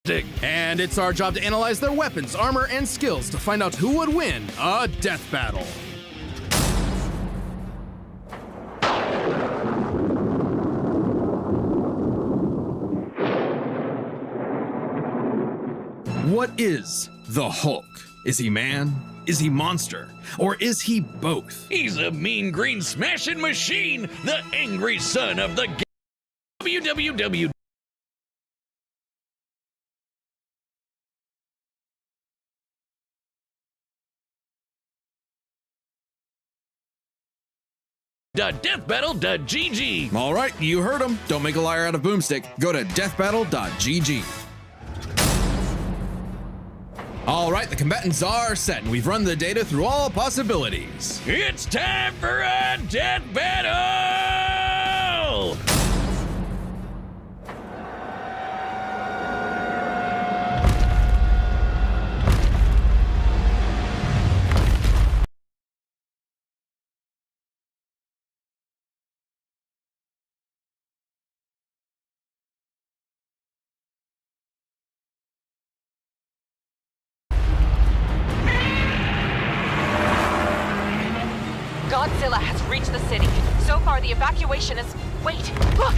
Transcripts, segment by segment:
boomstick. And it's our job to analyze their weapons, armor, and skills to find out who would win a death battle. What is the Hulk? Is he man? Is he monster? Or is he both? He's a mean green smashing machine, the angry son of the www. deathbattle.gg. All right, you heard him. Don't make a liar out of Boomstick. Go to deathbattle.gg. All right, the combatants are set, and we've run the data through all possibilities. It's time for a death battle! Godzilla has reached the city. So far, the evacuation is... Wait, look!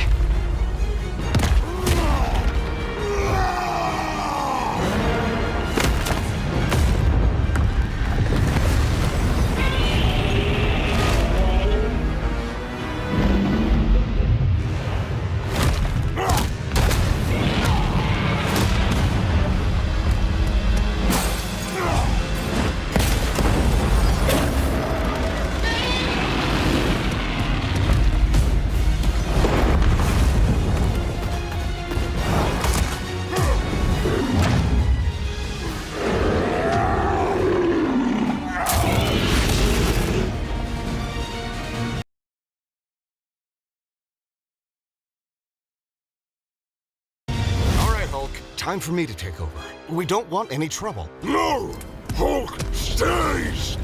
Time for me to take over. We don't want any trouble. No! Hulk stays!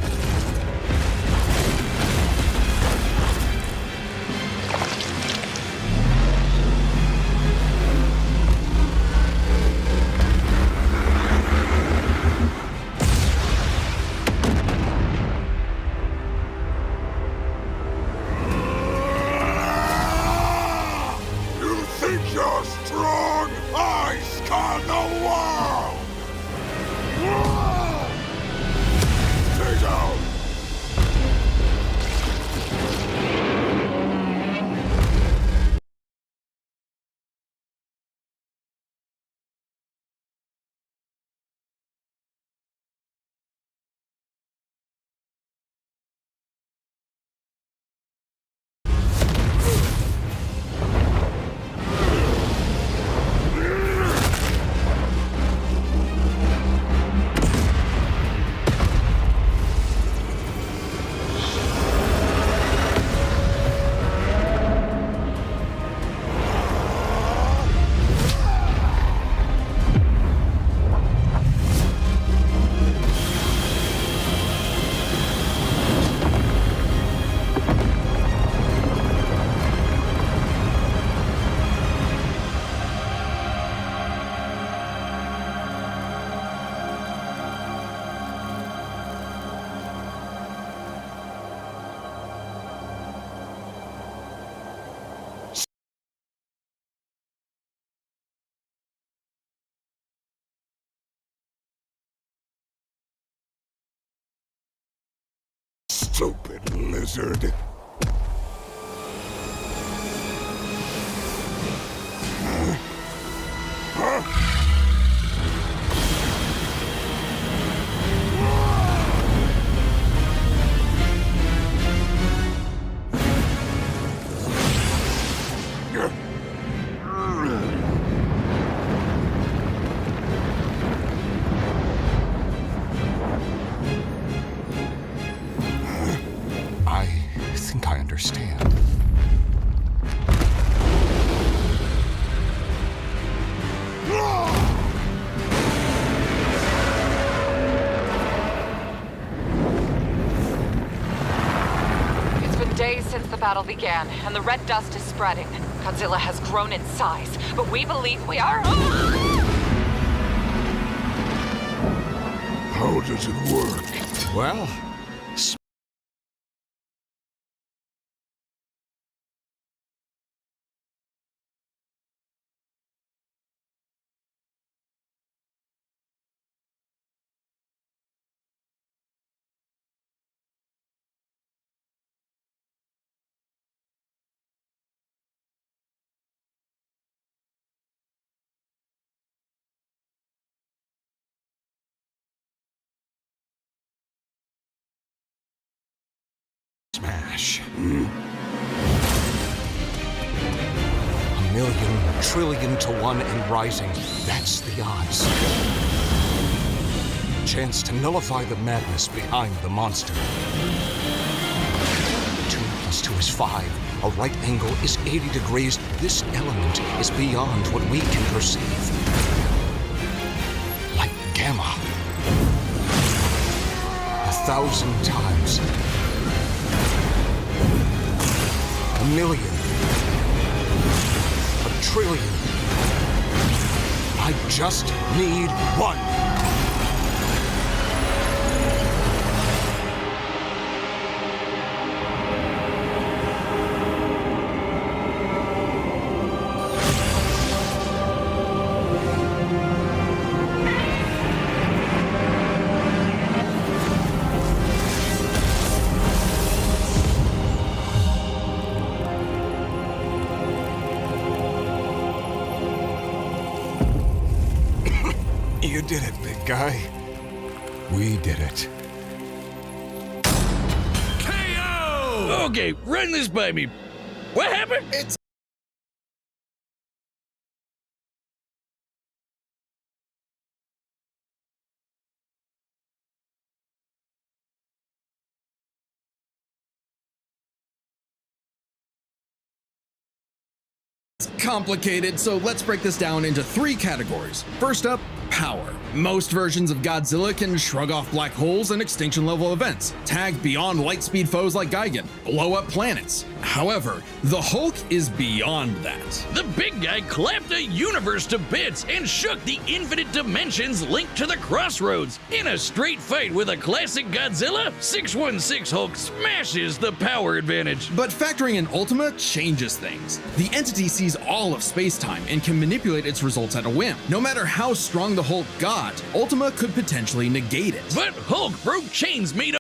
You think you're strong? I scan the world! Stay down! Stupid lizard. I think I understand. It's been days since the battle began, and the red dust is spreading. Godzilla has grown in size, but we believe we are... How does it work? Well, smash. A million, trillion to one and rising. That's the odds. Chance to nullify the madness behind the monster. 2 + 2 is 5. A right angle is 80 degrees. This element is beyond what we can perceive. Like gamma. 1,000 times. A million. A trillion. I just need one. You did it, big guy. We did it. KO! Okay, run this by me. What happened? It's complicated, so let's break this down into 3 categories. First up, power. Most versions of Godzilla can shrug off black holes and extinction level events, tag beyond light speed foes like Gigan, blow up planets. However, the Hulk is beyond that. The big guy clapped a universe to bits and shook the infinite dimensions linked to the crossroads. In a straight fight with a classic Godzilla, 616 Hulk smashes the power advantage. But factoring in Ultima changes things. The entity sees all of space-time and can manipulate its results at a whim. No matter how strong the Hulk got, Ultima could potentially negate it. But Hulk broke chains made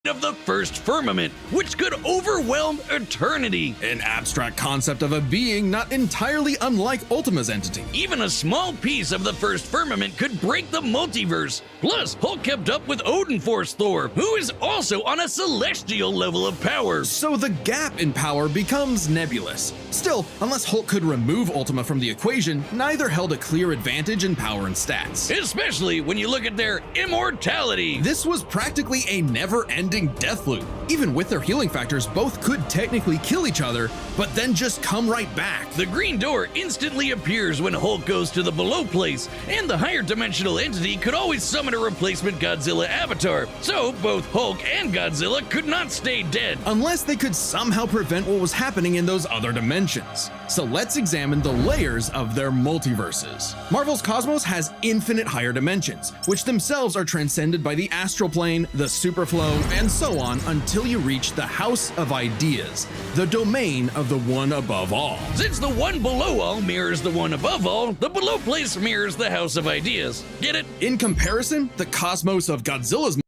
of the first firmament, which could overwhelm eternity. An abstract concept of a being not entirely unlike Ultima's entity. Even a small piece of the first firmament could break the multiverse. Plus, Hulk kept up with Odin Force Thor, who is also on a celestial level of power. So the gap in power becomes nebulous. Still, unless Hulk could remove Ultima from the equation, neither held a clear advantage in power and stats. Especially when you look at their immortality. This was practically a never-ending death loop. Even with their healing factors, both could technically kill each other, but then just come right back. The green door instantly appears when Hulk goes to the below place, and the higher dimensional entity could always summon a replacement Godzilla avatar. So both Hulk and Godzilla could not stay dead. Unless they could somehow prevent what was happening in those other dimensions. So let's examine the layers of their multiverses. Marvel's Cosmos has infinite higher dimensions, which themselves are transcended by the astral plane, the superflow, and so on until you reach the House of Ideas, the domain of the one above all. Since the one below all mirrors the one above all, the below place mirrors the House of Ideas. Get it? In comparison, the cosmos of Godzilla's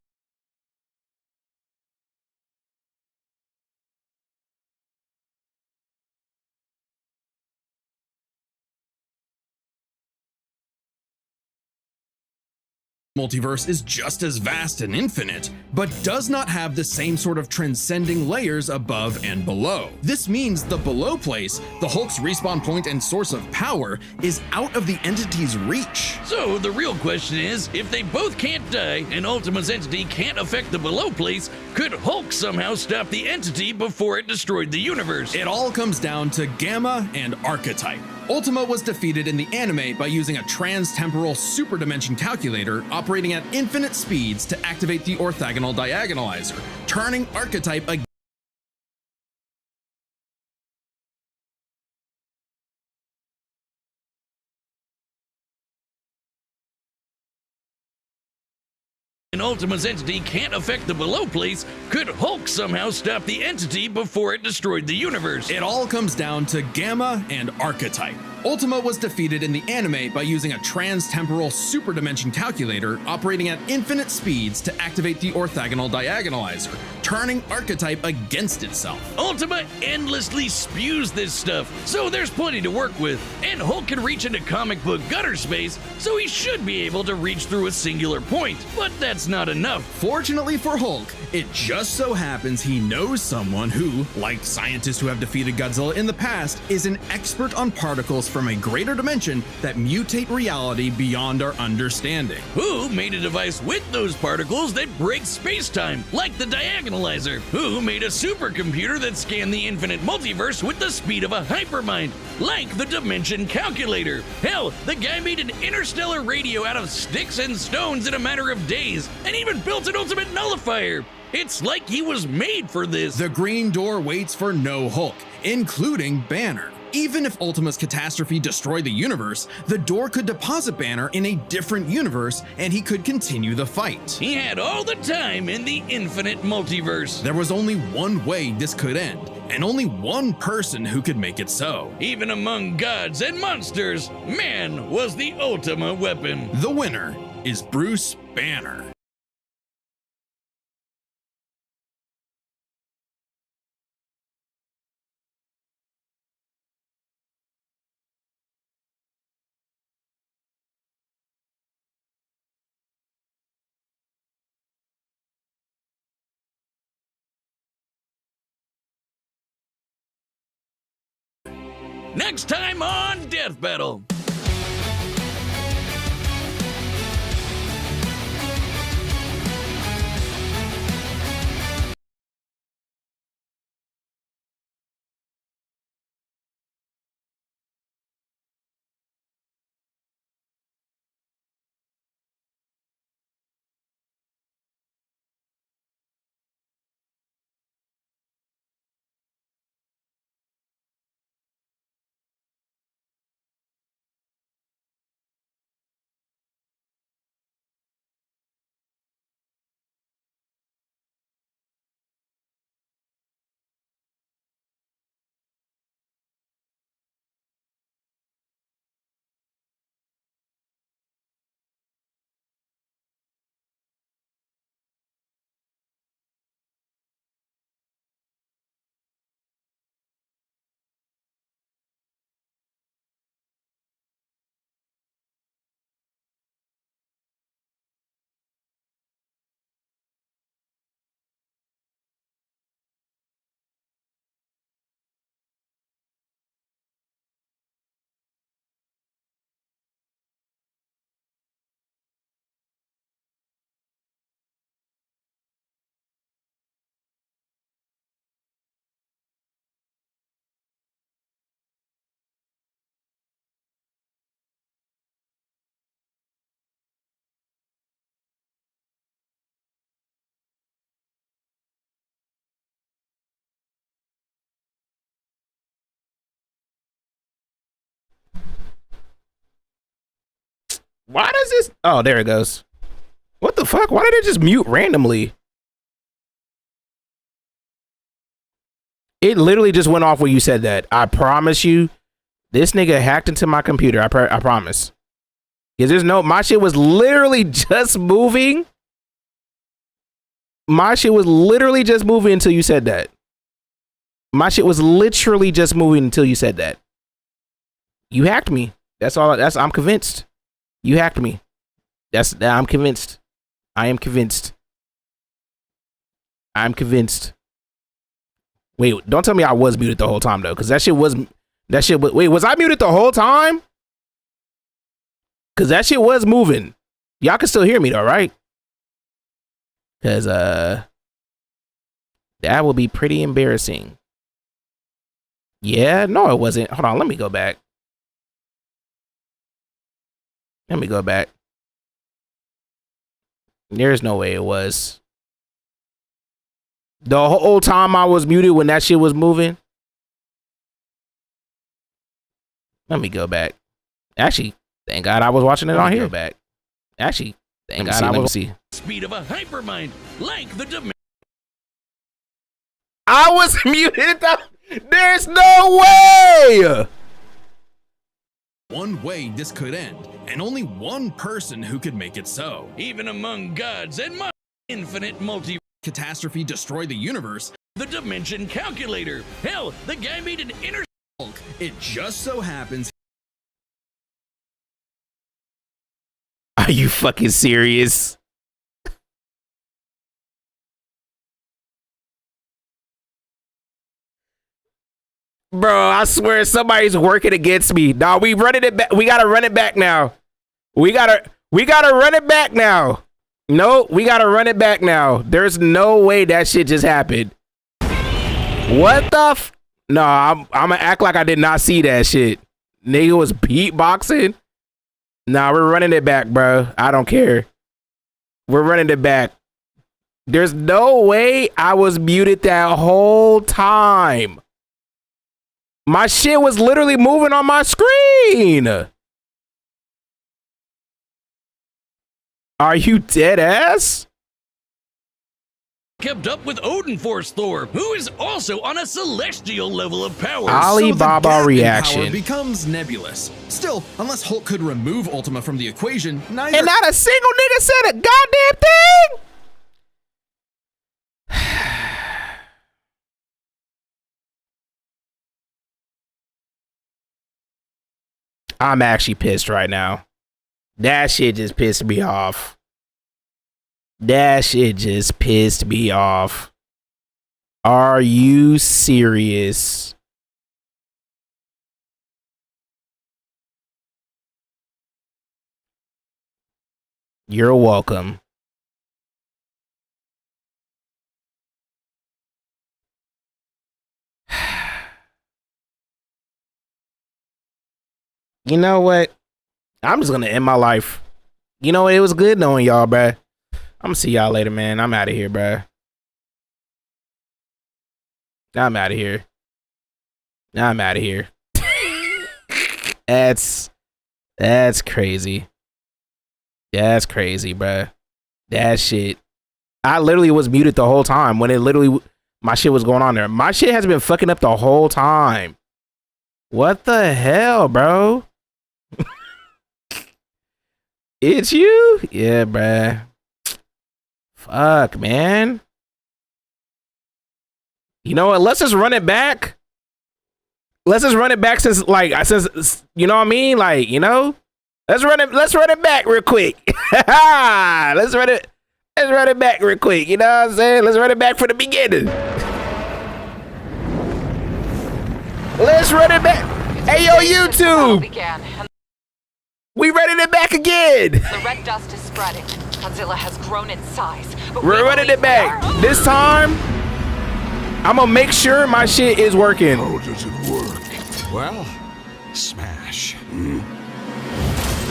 multiverse is just as vast and infinite, but does not have the same sort of transcending layers above and below. This means the below place, the Hulk's respawn point and source of power, is out of the entity's reach. So the real question is, if they both can't die and Ultima's entity can't affect the below place, could Hulk somehow stop the entity before it destroyed the universe? It all comes down to gamma and archetype. Ultima was defeated in the anime by using a trans-temporal superdimension calculator operating at infinite speeds to activate the orthogonal diagonalizer, turning Archetype against Ultima's entity can't affect the below place, could Hulk somehow stop the entity before it destroyed the universe? It all comes down to Gamma and Archetype. Ultima was defeated in the anime by using a trans-temporal superdimension calculator operating at infinite speeds to activate the orthogonal diagonalizer, turning Archetype against itself. Ultima endlessly spews this stuff, so there's plenty to work with, and Hulk can reach into comic book gutter space, so he should be able to reach through a singular point, but that's not enough. Fortunately for Hulk, it just so happens he knows someone who, like scientists who have defeated Godzilla in the past, is an expert on particles from a greater dimension that mutate reality beyond our understanding. Who made a device with those particles that breaks space-time, like the diagonalizer? Who made a supercomputer that scanned the infinite multiverse with the speed of a hypermind, like the dimension calculator? Hell, the guy made an interstellar radio out of sticks and stones in a matter of days, and even built an ultimate nullifier. It's like he was made for this. The Green Door waits for no Hulk, including Banner. Even if Ultima's catastrophe destroyed the universe, the door could deposit Banner in a different universe and he could continue the fight. He had all the time in the infinite multiverse. There was only one way this could end, and only one person who could make it so. Even among gods and monsters, man was the Ultima weapon. The winner is Bruce Banner. Next time on Death Battle. Why does this? Oh, there it goes. What the fuck? Why did it just mute randomly? It literally just went off when you said that. I promise you, this nigga hacked into my computer. I promise. Because there's no, my shit was literally just moving. My shit was literally just moving until you said that. My shit was literally just moving until you said that. You hacked me. That's all. I'm convinced. You hacked me. I'm convinced. I am convinced. I'm convinced. Wait, don't tell me I was muted the whole time though, because wait, was I muted the whole time? Because that shit was moving. Y'all can still hear me though, right? Because that will be pretty embarrassing. Yeah, no, it wasn't. Hold on, let me go back. Let me go back. There's no way it was. The whole time I was muted when that shit was moving. Let me go back. Actually, thank God I was watching it on here. Go back. Actually, thank God I was. Speed of a hypermind, like the dimension. I was muted. There's no way. One way this could end, and only one person who could make it so. Even among gods and infinite multi Catastrophe destroy the universe. the dimension calculator. Hell, the guy made an inner Hulk. It just so happens. Are you fucking serious? Bro, I swear somebody's working against me. Nah, we running it back. We gotta run it back now. We gotta run it back now. No, we gotta run it back now. There's no way that shit just happened. What the f? No, I'm gonna act like I did not see that shit. Nigga was beatboxing. Nah, we're running it back, bro. I don't care. We're running it back. There's no way I was muted that whole time. My shit was literally moving on my screen. Are you dead ass? kept up with Odin Force Thor, who is also on a celestial level of power. Alibaba so the reaction power becomes nebulous. Still, unless Hulk could remove Ultima from the equation, neither. and not a single nigga said a goddamn thing. I'm actually pissed right now. That shit just pissed me off. That shit just pissed me off. Are you serious? You're welcome. You know what? I'm just gonna end my life. You know what? It was good knowing y'all, bruh. I'm gonna see y'all later, man. I'm out of here, bruh. I'm out of here. I'm out of here. That's crazy. That's crazy, bruh. That shit. I literally was muted the whole time when it literally my shit was going on there. My shit has been fucking up the whole time. What the hell, bro? It's you? Yeah, bruh. Fuck, man. You know what? Let's just run it back. Let's just run it back since you know what I mean? Like, you know? Let's run it back real quick. Let's run it back real quick. You know what I'm saying? Let's run it back from the beginning. Let's run it back. Hey, yo, YouTube. We running it back again. The red dust is spreading. Godzilla has grown in size. But we're running it back. This time, I'm gonna make sure my shit is working. How does it work? Well, smash.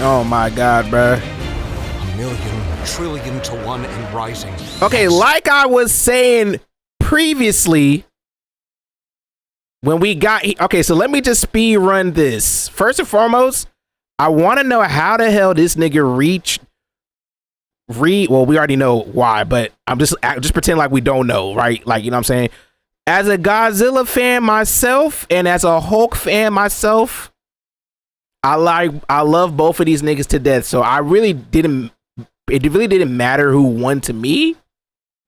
Oh my god, bruh. 1,000,000,000 trillion to 1 and rising. Okay, like I was saying previously, when we got okay, so let me just speed run this. First and foremost, I want to know how the hell this nigga well, we already know why, but I'm just pretend like we don't know, right? Like, you know what I'm saying? As a Godzilla fan myself and as a Hulk fan myself, I love both of these niggas to death. So it really didn't matter who won to me.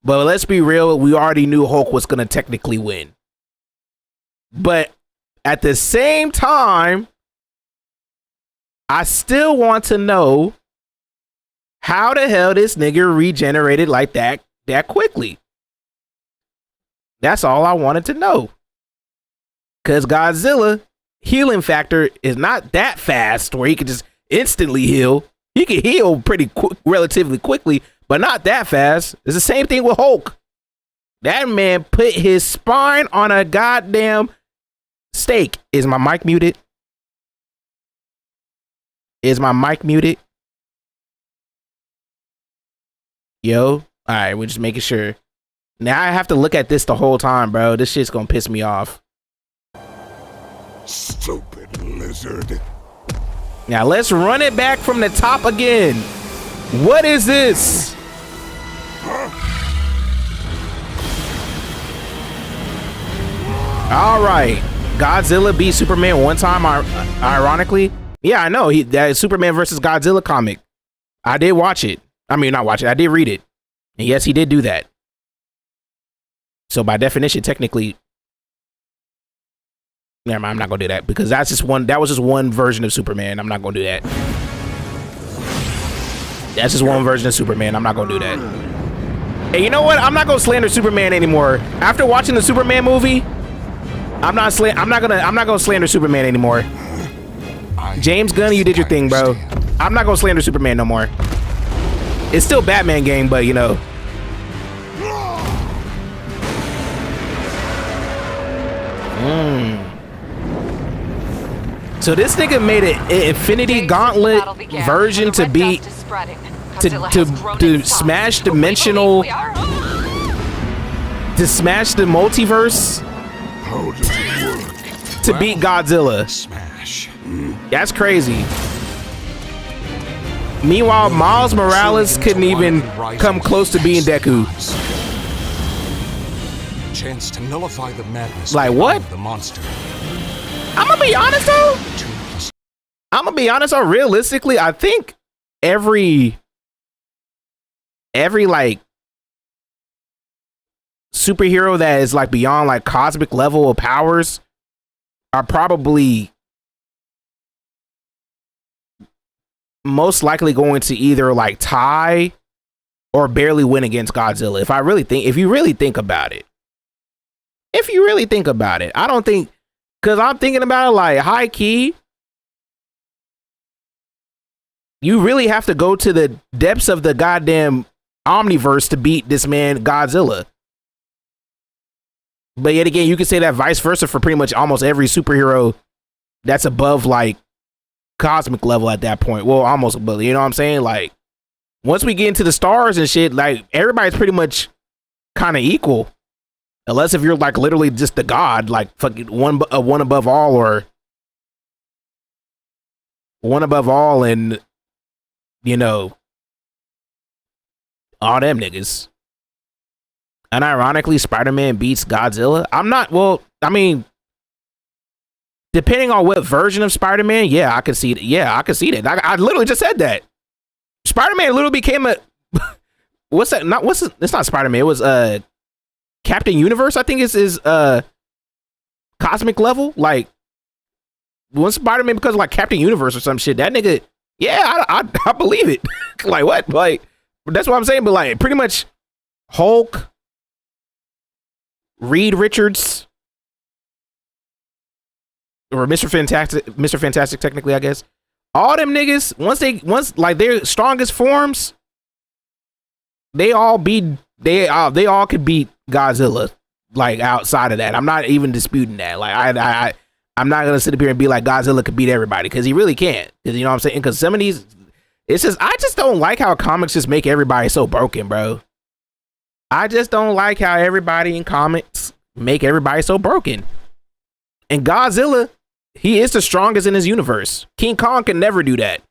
But let's be real, we already knew Hulk was gonna technically win. But at the same time, I still want to know how the hell this nigga regenerated like that quickly. That's all I wanted to know. Cause Godzilla healing factor is not that fast where he could just instantly heal. He can heal relatively quickly, but not that fast. It's the same thing with Hulk. That man put his spine on a goddamn stake. Is my mic muted? Is my mic muted? Yo, all right, we're just making sure. Now I have to look at this the whole time, bro. This shit's gonna piss me off. Stupid lizard. Now let's run it back from the top again. What is this? All right, Godzilla beat Superman one time. Ironically, yeah, I know that Superman versus Godzilla comic. I did watch it. I mean, not watch it. I did read it, and yes, he did do that. So by definition, technically, never mind, I'm not gonna do that because that's just one. That was just one version of Superman. I'm not gonna do that. That's just one version of Superman. I'm not gonna do that. And you know what? I'm not gonna slander Superman anymore. After watching the Superman movie, I'm not gonna slander Superman anymore. James Gunn, you did your thing, bro. I'm not gonna slander Superman no more. It's still Batman game, but you know. So this nigga made an Infinity Gauntlet version to beat to smash dimensional to smash the multiverse How does it work? to beat Godzilla. Smash. That's crazy. Meanwhile, Miles Morales couldn't even come close to being Deku. Chance to nullify the madness. Like what? The monster. I'm gonna be honest though. Realistically, I think every like superhero that is like beyond like cosmic level of powers are probably most likely going to either like tie or barely win against Godzilla. If you really think about it, I don't think, because I'm thinking about it like high key, you really have to go to the depths of the goddamn omniverse to beat this man Godzilla. But yet again, you can say that vice versa for pretty much almost every superhero that's above like cosmic level at that point. Well, almost above, you know what I'm saying? Like once we get into the stars and shit, like everybody's pretty much kind of equal. Unless if you're like literally just the god, like fucking one above all, or one above all, and you know all them niggas. And ironically, Spider-Man beats Godzilla. I mean, depending on what version of Spider-Man, yeah, I can see it. Yeah, I can see that. I literally just said that. Spider-Man literally became a it's not Spider-Man. It was Captain Universe, I think is cosmic level. Like when Spider-Man becomes like Captain Universe or some shit, that nigga, yeah, I believe it. Like what? Like that's what I'm saying. But like pretty much Hulk, Reed Richards, or Mr. Fantastic technically, I guess. All them niggas, once like their strongest forms, they all could beat Godzilla. Like outside of that, I'm not even disputing that. Like I'm not gonna sit up here and be like Godzilla could beat everybody, because he really can't. Because you know what I'm saying? Because some of these, it's just I just don't like how comics just make everybody so broken, bro. I just don't like how everybody in comics make everybody so broken. And Godzilla, he is the strongest in his universe. King Kong can never do that.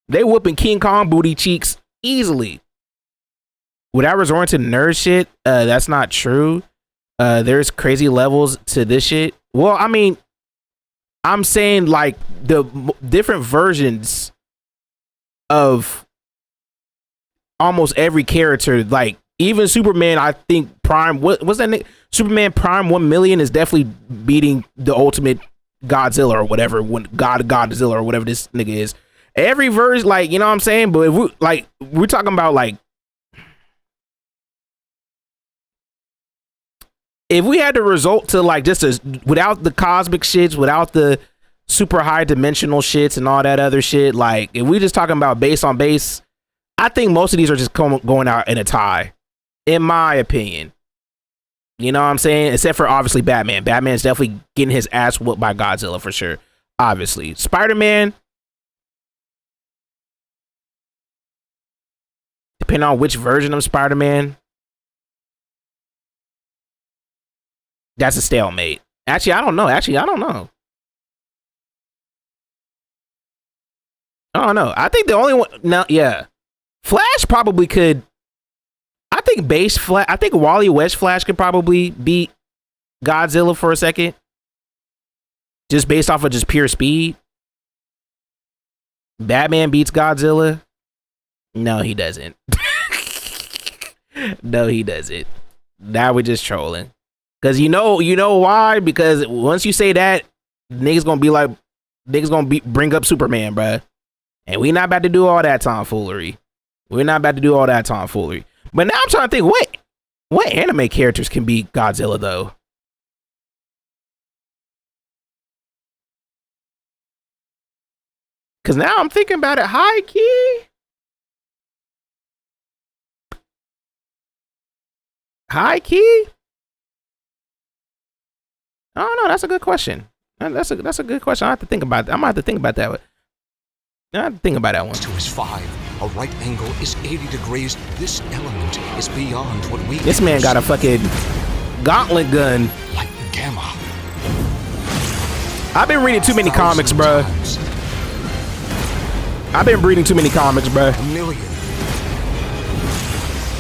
They whooping King Kong booty cheeks easily. Without resorting to nerd shit, that's not true. There's crazy levels to this shit. Well, I mean, I'm saying like the different versions of almost every character. Like even Superman, I think Prime. What's that name? Superman Prime 1 million is definitely beating the ultimate Godzilla or whatever. When Godzilla or whatever this nigga is. Every verse, like you know what I'm saying. But if we're talking about like. If we had to result to like just without the cosmic shits, without the super high dimensional shits and all that other shit, like if we just talking about base on base, I think most of these are just going out in a tie, in my opinion. You know what I'm saying? Except for obviously Batman. Batman's definitely getting his ass whooped by Godzilla for sure. Obviously, Spider-Man. depending on which version of Spider-Man, that's a stalemate. Actually, I don't know. I think the only one now, yeah, Flash probably could. I think Wally West Flash could probably beat Godzilla for a second, just based off of just pure speed. Batman beats Godzilla. No, he doesn't. No, he doesn't. Now we're just trolling. Cause you know why? Because once you say that, niggas gonna bring up Superman, bruh. And we not about to do all that tomfoolery. But now I'm trying to think, what anime characters can beat Godzilla though? Cause now I'm thinking about it high key. I don't know. That's a good question. That's a good question. I have to think about that. I'm gonna have to think about that one. I have to think about that one. To his 5. A right angle is 80 degrees. This element is beyond what we. This man got a fucking gauntlet gun. Like gamma. I've been reading too many comics, bro. I've been reading too many comics, bro. A million.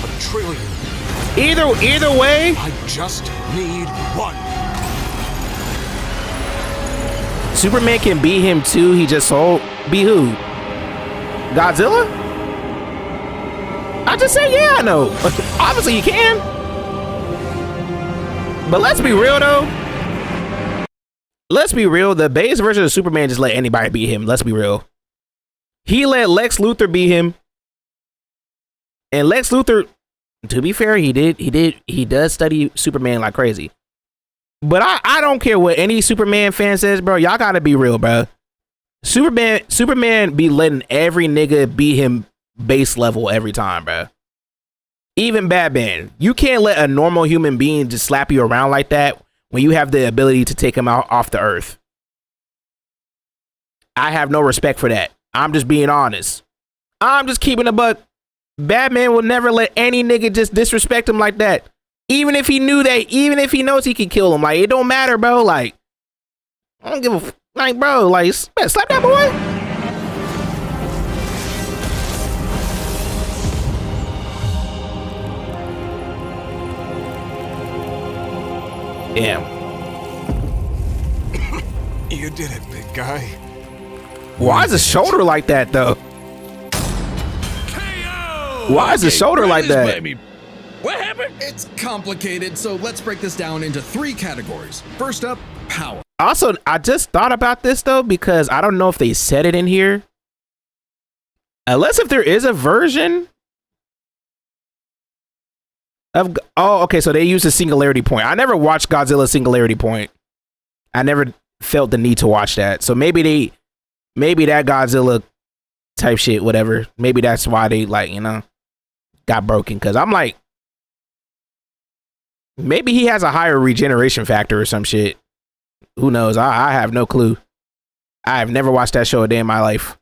A trillion. Either way, I just need one. Superman can beat him too. He just sold. Beat who? Godzilla? I just said yeah, I know. Obviously you can. But let's be real though. Let's be real. The base version of Superman just let anybody beat him. Let's be real. He let Lex Luthor beat him. And Lex Luthor, to be fair, he does study Superman like crazy. But I don't care what any Superman fan says, bro. Y'all gotta be real, bro. Superman be letting every nigga beat him base level every time, bro. Even Batman. You can't let a normal human being just slap you around like that when you have the ability to take him out off the earth. I have no respect for that. I'm just being honest. I'm just keeping a buck. Batman will never let any nigga just disrespect him like that. Even if he knew that, even if he knows he could kill him. Like, it don't matter, bro. Like, I don't give a like, bro, like, slap that boy. Damn. You did it, big guy. Why is his shoulder like that, though? Why is his shoulder like that? Baby. What happened? It's complicated, so let's break this down into 3 categories. First up, power. Also, I just thought about this though, because I don't know if they said it in here. Unless if there is a version of, oh, okay, so they use the singularity point. I never watched Godzilla Singularity Point. I never felt the need to watch that. So maybe that Godzilla type shit, whatever. Maybe that's why they, like, you know, got broken. Cause I'm like, maybe he has a higher regeneration factor or some shit. Who knows? I have no clue. I have never watched that show a day in my life.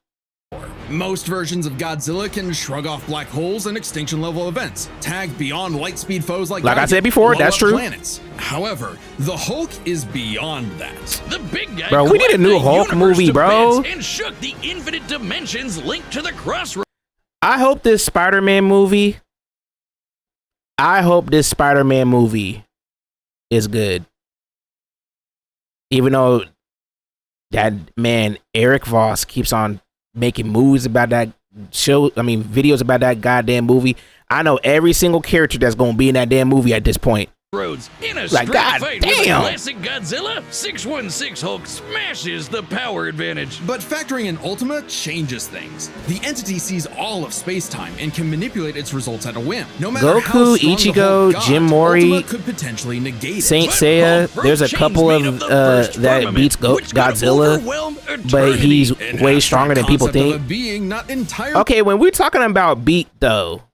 Most versions of Godzilla can shrug off black holes and extinction level events, tagged beyond light speed foes like I said before, that's true. Planets. However, the Hulk is beyond that. The big guy, bro, we need a new Hulk movie, bro. And shook the infinite dimensions linked to the crossroads. I hope this Spider-Man movie is good. Even though that man Eric Voss keeps on making movies about that show, I mean videos about that goddamn movie. I know every single character that's gonna be in that damn movie at this point. Roads in a Like, straight God fight with a damn. classic Godzilla, 616 Hulk smashes the power advantage. But factoring in Ultima changes things. The entity sees all of space-time and can manipulate its results at a whim. No matter Goku, how strong Ichigo, the Hulk got, Jim Mori, Ultima could potentially negate Saint it. Seiya. But There's a Hulk couple Chain's of made the first that firmament, beats which could Godzilla, overwhelm but eternity. he's It way has stronger the than people concept of think. a being not entirely Okay, when we're talking about beat though,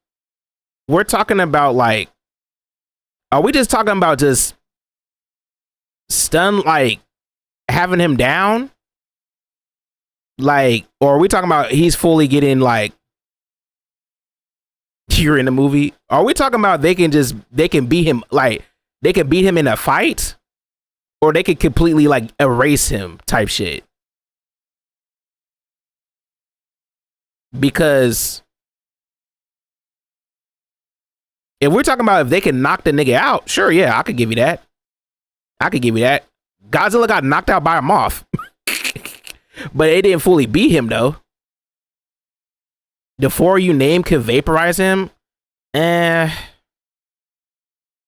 we're talking about like, are we just talking about just stun, like having him down? Like, or are we talking about he's fully getting like obscure in the movie? Are we talking about they can beat him, like they can beat him in a fight, or they could completely like erase him type shit? Because if we're talking about if they can knock the nigga out, sure, yeah, I could give you that. I could give you that. Godzilla got knocked out by a moth. But it didn't fully beat him, though. The four you name could vaporize him? I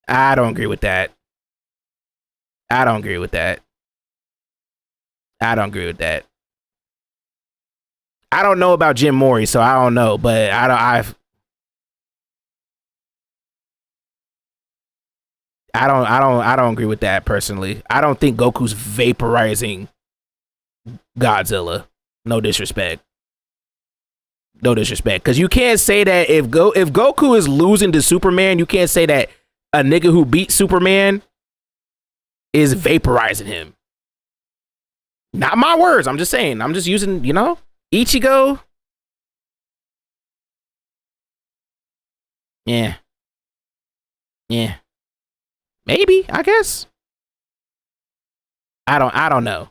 don't agree with that. I don't agree with that. I don't agree with that. I don't know about Jim Mori, so I don't know, but I don't agree with that personally. I don't think Goku's vaporizing Godzilla. No disrespect. No disrespect. Because you can't say that if Goku is losing to Superman, you can't say that a nigga who beat Superman is vaporizing him. Not my words. I'm just saying. I'm just using, Ichigo. Yeah. Yeah. Maybe, I guess. I don't know.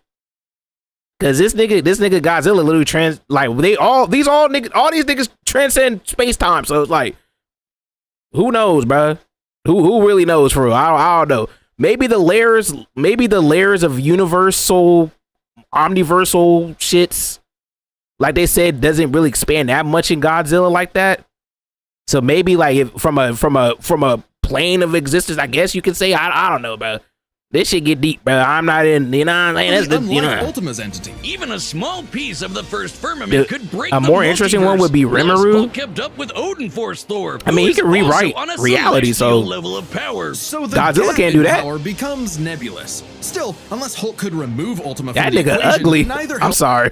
Cause this nigga Godzilla literally all these niggas transcend space time. So it's like, who knows, bro? Who really knows for real? I don't know. Maybe the layers of universal, omniversal shits, like they said, doesn't really expand that much in Godzilla like that. So maybe like if from a plane of existence, I guess you could say. I don't know, bro. This shit get deep, bro. I'm not in, that's the, Ultima's entity. Even a small piece of the first firmament could break a the more interesting one would be Rimuru. Kept up with Odin Force Thor. I mean, he can rewrite reality, so level of power. So the Godzilla can't do that. Power becomes nebulous. Still, unless Hulk could remove Ultima that from the nigga equation, ugly. Neither I'm sorry.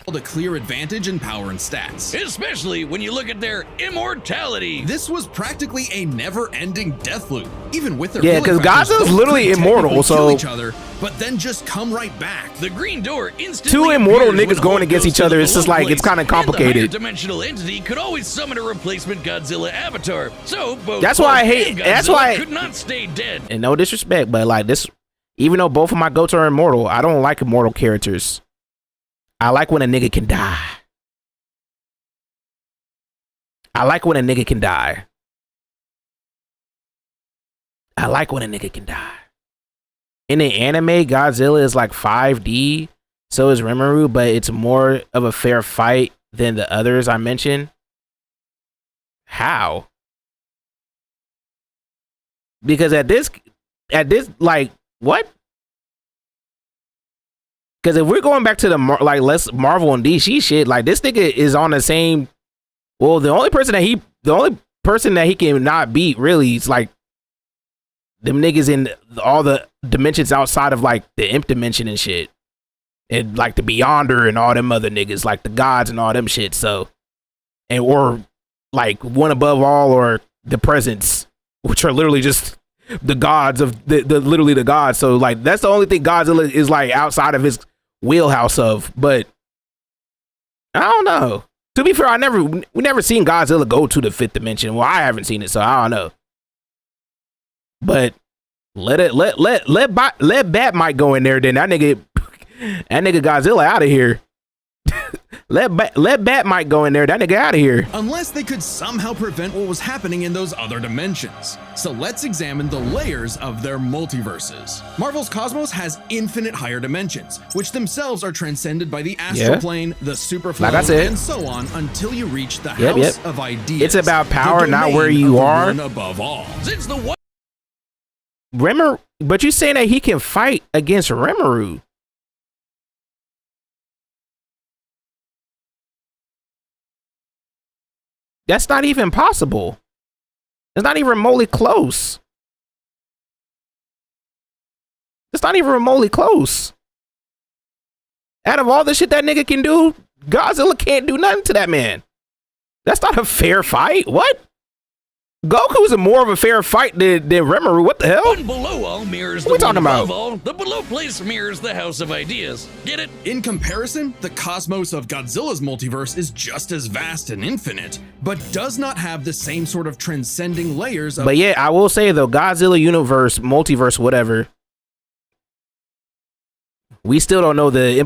held a clear advantage in power and stats. Especially when you look at their immortality. This was practically a never-ending death loop. Even with their because Godzilla's literally immortal, so each other, but then just come right back. The Green Door instantly two immortal appears when niggas going Hulk against goes each to other. the It's just low like it's place, kind of and the higher complicated. dimensional entity could always summon a replacement Godzilla avatar. So both That's why I Hulk hate. and That's Godzilla why. could not stay dead. And no disrespect, but like this, even though both of my goats are immortal, I don't like immortal characters. I like when a nigga can die. I like when a nigga can die. I like when a nigga can die. In the anime, Godzilla is like 5D, so is Rimuru, but it's more of a fair fight than the others I mentioned. How? Because at this, like, what? Because if we're going back to the Marvel and DC shit, like this nigga is on the same. Well, the only person that he can not beat really is like them niggas in all the dimensions outside of like the Imp dimension and shit, and like the Beyonder and all them other niggas, like the gods and all them shit. So, or like One Above All or the Presence, which are literally just the gods of the literally the gods. So like that's the only thing Godzilla is like outside of his wheelhouse of. But I don't know. To be fair, we never seen Godzilla go to the fifth dimension. Well, I haven't seen it, so I don't know. But let Bat go in there. Then that nigga Godzilla out of here. let Bat go in there. That nigga out of here. Unless they could somehow prevent what was happening in those other dimensions. So let's examine the layers of their multiverses. Marvel's cosmos has infinite higher dimensions, which themselves are transcended by the astral plane, the superflow, like I said, and so on until you reach the house of ideas. It's about power, not where you are. Above all. Since the Rimuru, but you're saying that he can fight against Rimuru. That's not even possible. It's not even remotely close. It's not even remotely close. Out of all the shit that nigga can do, Godzilla can't do nothing to that man. That's not a fair fight. What? Goku's a more of a fair fight than Rimuru. What the hell? One below all mirrors the What we talking one above about? all. The below place mirrors the House of Ideas. Get it? In comparison, the cosmos of Godzilla's multiverse is just as vast and infinite, but does not have the same sort of transcending layers of— But yeah, I will say though, Godzilla universe, multiverse, whatever. We still don't know the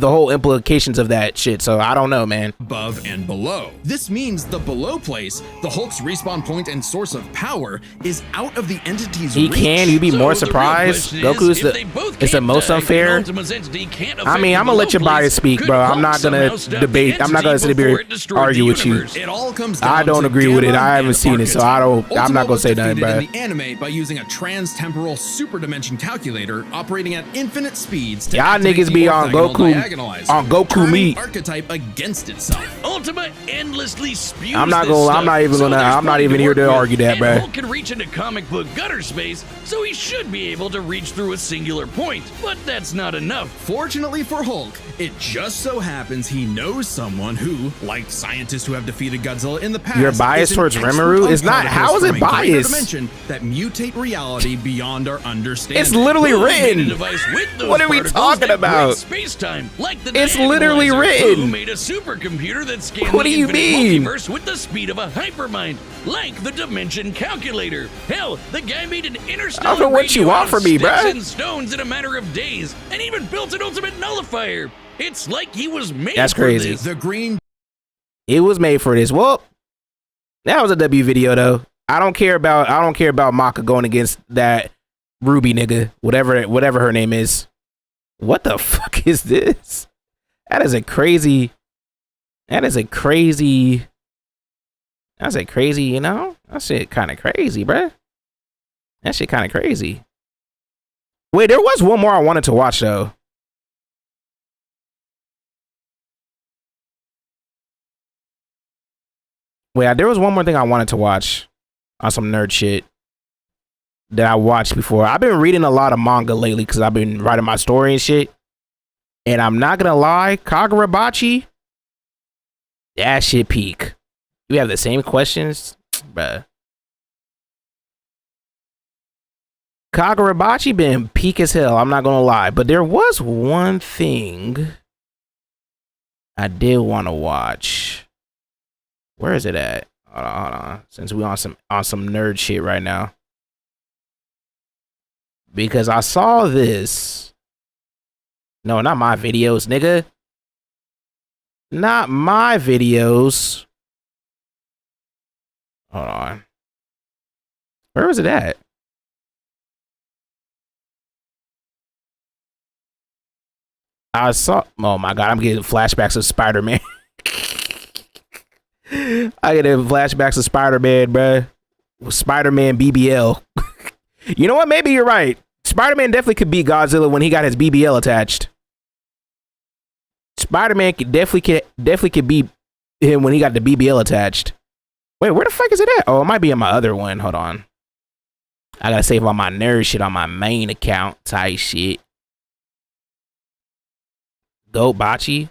whole implications of that shit, so I don't know, man. above and below. This means the below place, the Hulk's respawn point and source of power, is out of the entity's He reach. can. You be So more the real surprised. question is, Goku's if they both it's the can't most die, unfair. and Ultima's entity can't I affect mean, the I'm gonna let below your bias place, speak, could bro. I'm Hulk not somehow gonna stop debate. the I'm not gonna sit entity here before it destroyed argue the with you. universe? It all comes down I don't to agree with it. Gamma I haven't and seen it, so Archetype. I'm not Ultima gonna was say nothing, defeated bro. in the anime by using a trans-temporal super dimension calculator operating at infinite speeds to Y'all activate niggas the be on orthogonal Goku- diagonalizer, on Goku turning meat. Archetype against itself. Ultima endlessly spews I'm not this gonna- stuff, I'm not even so gonna- there's I'm not plenty even to here work to with, argue that, and bruh. Hulk can reach into comic book gutter space, so he should be able to reach through a singular point. But that's not enough. Fortunately for Hulk, it just so happens he knows someone who, like scientists who have defeated Godzilla in the past, You're biased is an towards expert Rimuru? on It's not. particles How is it from a greater biased? dimension that mutate reality beyond our understanding. It's literally Who made a written. device with those What are we particles talking that about? break space-time, like the It's literally diagonalizer? written. Who made a supercomputer that scanned What the do you infinite mean? multiverse with the speed of a hypermind, like the dimension calculator? Hell, the guy made an interstellar I don't know what you radio want out from of me, sticks bruh. and stones in a matter of days, and even built an ultimate nullifier. It's like he was made That's for crazy. this. The green It was made for this. Well, that was a W video though. I don't care about Maka going against that Ruby nigga, whatever her name is. What the fuck is this? That is a crazy, you know? That shit kind of crazy, bruh. That shit kind of crazy. Wait, there was one more I wanted to watch though. Wait, there was one more thing I wanted to watch on some nerd shit that I watched before. I've been reading a lot of manga lately because I've been writing my story and shit. And I'm not gonna lie, Kagurabachi, that shit peak. You have the same questions, bruh. Kagurabachi been peak as hell, I'm not gonna lie. But there was one thing I did want to watch. Where is it at? Hold on. Since we on some nerd shit right now. Because I saw this. No, not my videos, nigga. Not my videos. Hold on. Where was it at? I saw. Oh my god, I'm getting flashbacks of Spider-Man. I get flashbacks of Spider-Man, bruh. Spider-Man BBL. You know what? Maybe you're right. Spider-Man definitely could beat Godzilla when he got his BBL attached. Spider-Man definitely could beat him when he got the BBL attached. Wait, where the fuck is it at? Oh, it might be on my other one. Hold on. I gotta save all my nerd shit on my main account type shit. Goat Bachi.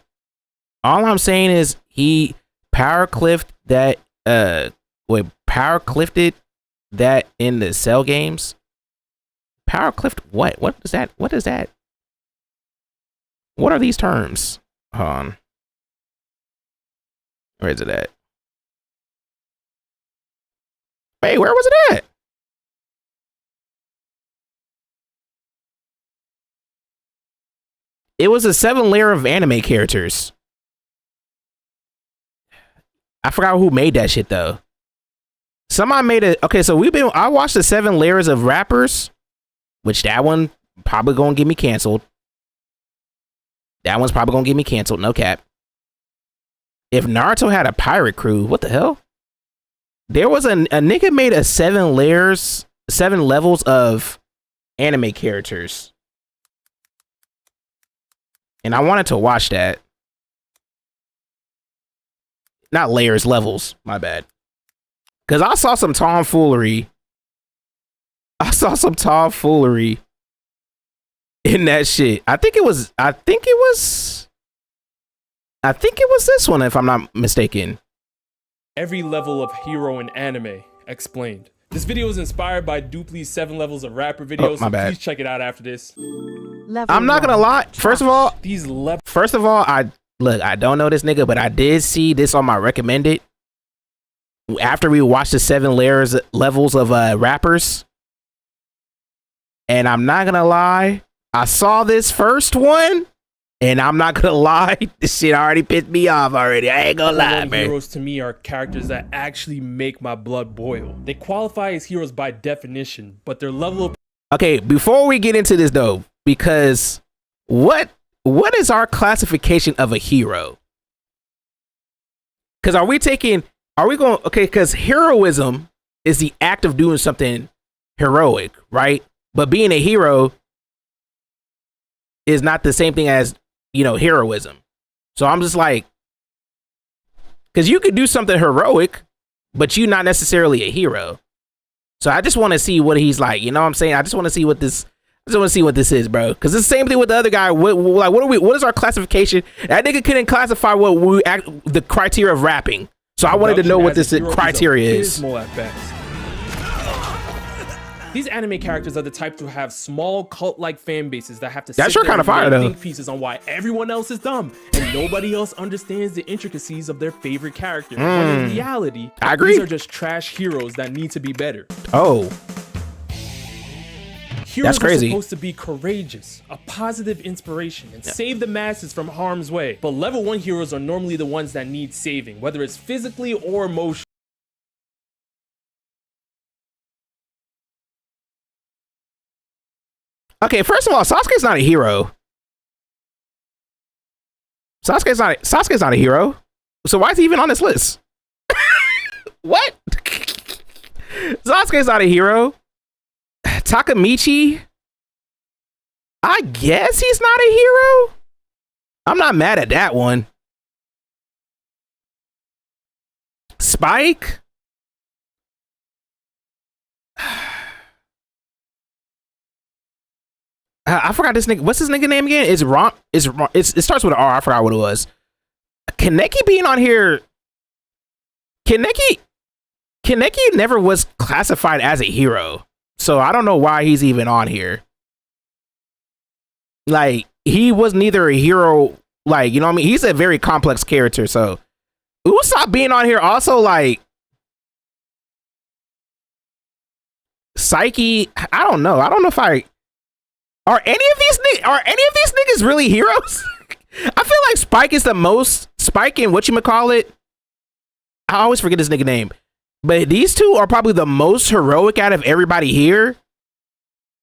All I'm saying is he power cliffed that that in the Cell games. Power cliffed what? What is that? What is that? What are these terms? Hold on. Where is it at? Wait, where was it at? It was a 7-layer of anime characters. I forgot who made that shit though. Somebody made it. Okay, so I watched the 7 layers of rappers, which that one probably gonna get me canceled. That one's probably gonna get me canceled, no cap. If Naruto had a pirate crew, what the hell? There was a nigga made a 7 levels of anime characters. And I wanted to watch that. Not layers, levels, my bad. Cause I saw some tomfoolery. In that shit. I think it was this one, if I'm not mistaken. Every level of hero in anime, explained. This video is inspired by Duple's 7 levels of rapper videos, my so bad. please check it out after this. I'm not gonna lie. First of all, I don't know this nigga, but I did see this on my recommended. After we watched the 7 levels of rappers, and I'm not gonna lie, I saw this first one, and I'm not gonna lie, this shit already pissed me off already. I ain't gonna lie, man. Heroes to me are characters that actually make my blood boil. They qualify as heroes by definition, but their level of... Okay, before we get into this though, because what is our classification of a hero? Because because heroism is the act of doing something heroic, right? But being a hero is not the same thing as, heroism. So I'm just like, because you could do something heroic, but you're not necessarily a hero. So I just want to see what he's like. You know what I'm saying? I just want to see what this is, bro. Because it's the same thing with the other guy. What is our classification? That nigga couldn't classify the criteria of rapping. So I wanted to know what this criteria is. At best. These anime characters are the type to have small cult-like fan bases that have to That's sure kind of fire though. Think pieces on why everyone else is dumb and nobody else understands the intricacies of their favorite character. When in reality, I agree. These are just trash heroes that need to be better. Oh, Heroes that's crazy. Are supposed to be courageous, a positive inspiration, and save the masses from harm's way. But level 1 heroes are normally the ones that need saving, whether it's physically or emotionally. Okay, first of all, Sasuke's not a hero. Sasuke's not a hero. So why is he even on this list? What? Sasuke's not a hero. Takamichi, I guess he's not a hero. I'm not mad at that one. Spike, I forgot this nigga. What's his nigga name again? It starts with an R. I forgot what it was. Kaneki being on here. Kaneki never was classified as a hero. So I don't know why he's even on here. Like, he was neither a hero, like, you know what I mean? He's a very complex character. So Usopp being on here also, like, Psyche, I don't know. I don't know if are any of these niggas really heroes? I feel like Spike is the most, Spike and whatchamacallit, I always forget his nigga name. But these two are probably the most heroic out of everybody here.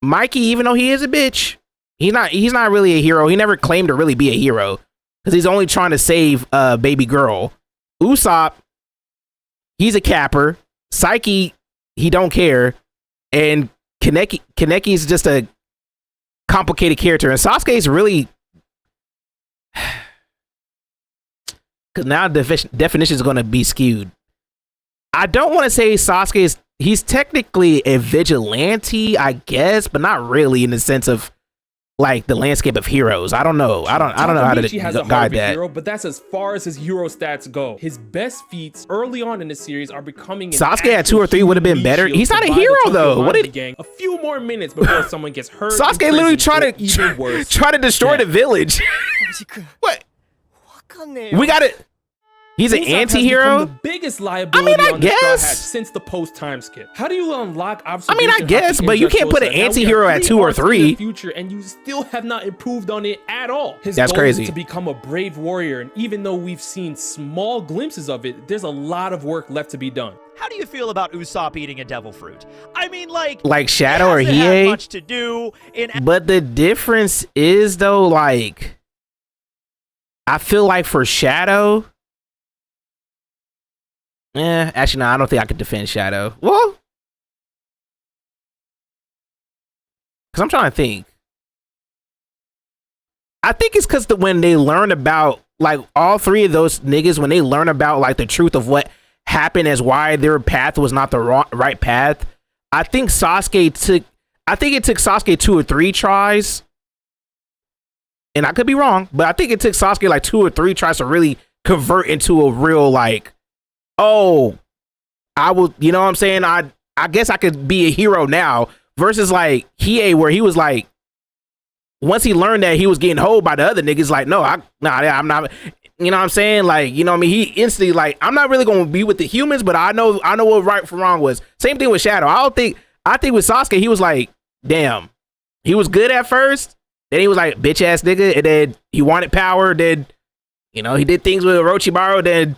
Mikey, even though he is a bitch, he's not really a hero. He never claimed to really be a hero because he's only trying to save a baby girl. Usopp, he's a capper. Psyche, he don't care. And Kaneki is just a complicated character. And Sasuke's really, because now the definition is going to be skewed. I don't want to say Sasuke he's technically a vigilante, I guess, but not really in the sense of like the landscape of heroes. I don't know. I don't know how to guide that. Hero, but that's as far as his hero stats go. His best feats early on in the series are becoming Sasuke at 2 or 3 would have been better. He's not a hero though. What did gang a few more minutes before someone gets hurt? Sasuke literally try to destroy the village. What? We got it. He's an anti-hero. The biggest liability I guess since the post-time skip. How do you unlock I observation? guess, but you can't put an anti-hero at 2 or 3. Future, and you still have not improved on it at all. His That's goal crazy. is to become a brave warrior, and even though we've seen small glimpses of it, there's a lot of work left to be done. How do you feel about Usopp eating a devil fruit? I mean, like Shadow or he hasn't had Hiei? much to do in. But the difference is though, like, I feel like for Shadow. Actually, no, I don't think I could defend Shadow. Well, because I'm trying to think. I think it's because when they learn about, like, all 3 of those niggas, when they learn about, like, the truth of what happened as why their path was not the right path, I think it took Sasuke 2 or 3 tries. And I could be wrong, but I think it took Sasuke, like, 2 or 3 tries to really convert into a real, like, oh, I will, you know what I'm saying? I guess I could be a hero now versus like Hiei, where he was like, once he learned that he was getting hold by the other niggas, like, no, I'm not. You know what I'm saying? Like, you know what I mean? He instantly like, I'm not really going to be with the humans, but I know what right from wrong was. Same thing with Shadow. I think with Sasuke, he was like, damn, he was good at first. Then he was like, bitch ass nigga. And then he wanted power. Then, you know, he did things with Orochimaru. Then,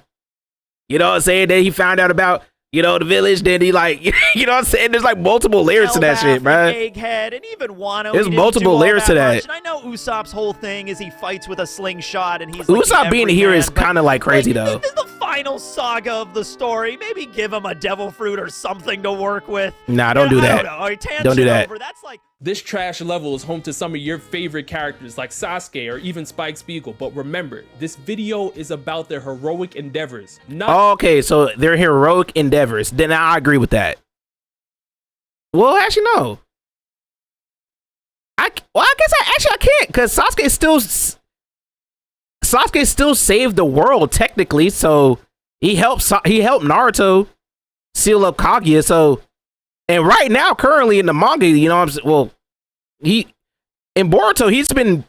you know what I'm saying? Then he found out about, you know, the village. Then he like, you know what I'm saying? There's like multiple layers to that shit, bro. Egghead, and even Wano. There's multiple layers to that. And I know Usopp's whole thing is he fights with a slingshot, and he's Usopp like being a hero is kind of like crazy though. This is the final saga of the story. Maybe give him a devil fruit or something to work with. Nah, don't do that. Don't do that. That's like. This trash level is home to some of your favorite characters like Sasuke or even Spike Spiegel, but remember, this video is about their heroic endeavors, not— Okay, so their heroic endeavors. Then I agree with that. Well, actually, no. I guess I can't, because Sasuke still saved the world technically, so he helped Naruto seal up Kaguya, so. And right now, currently in the manga, you know what I'm saying? Well, in Boruto, he's been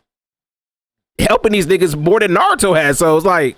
helping these niggas more than Naruto has. So it's like,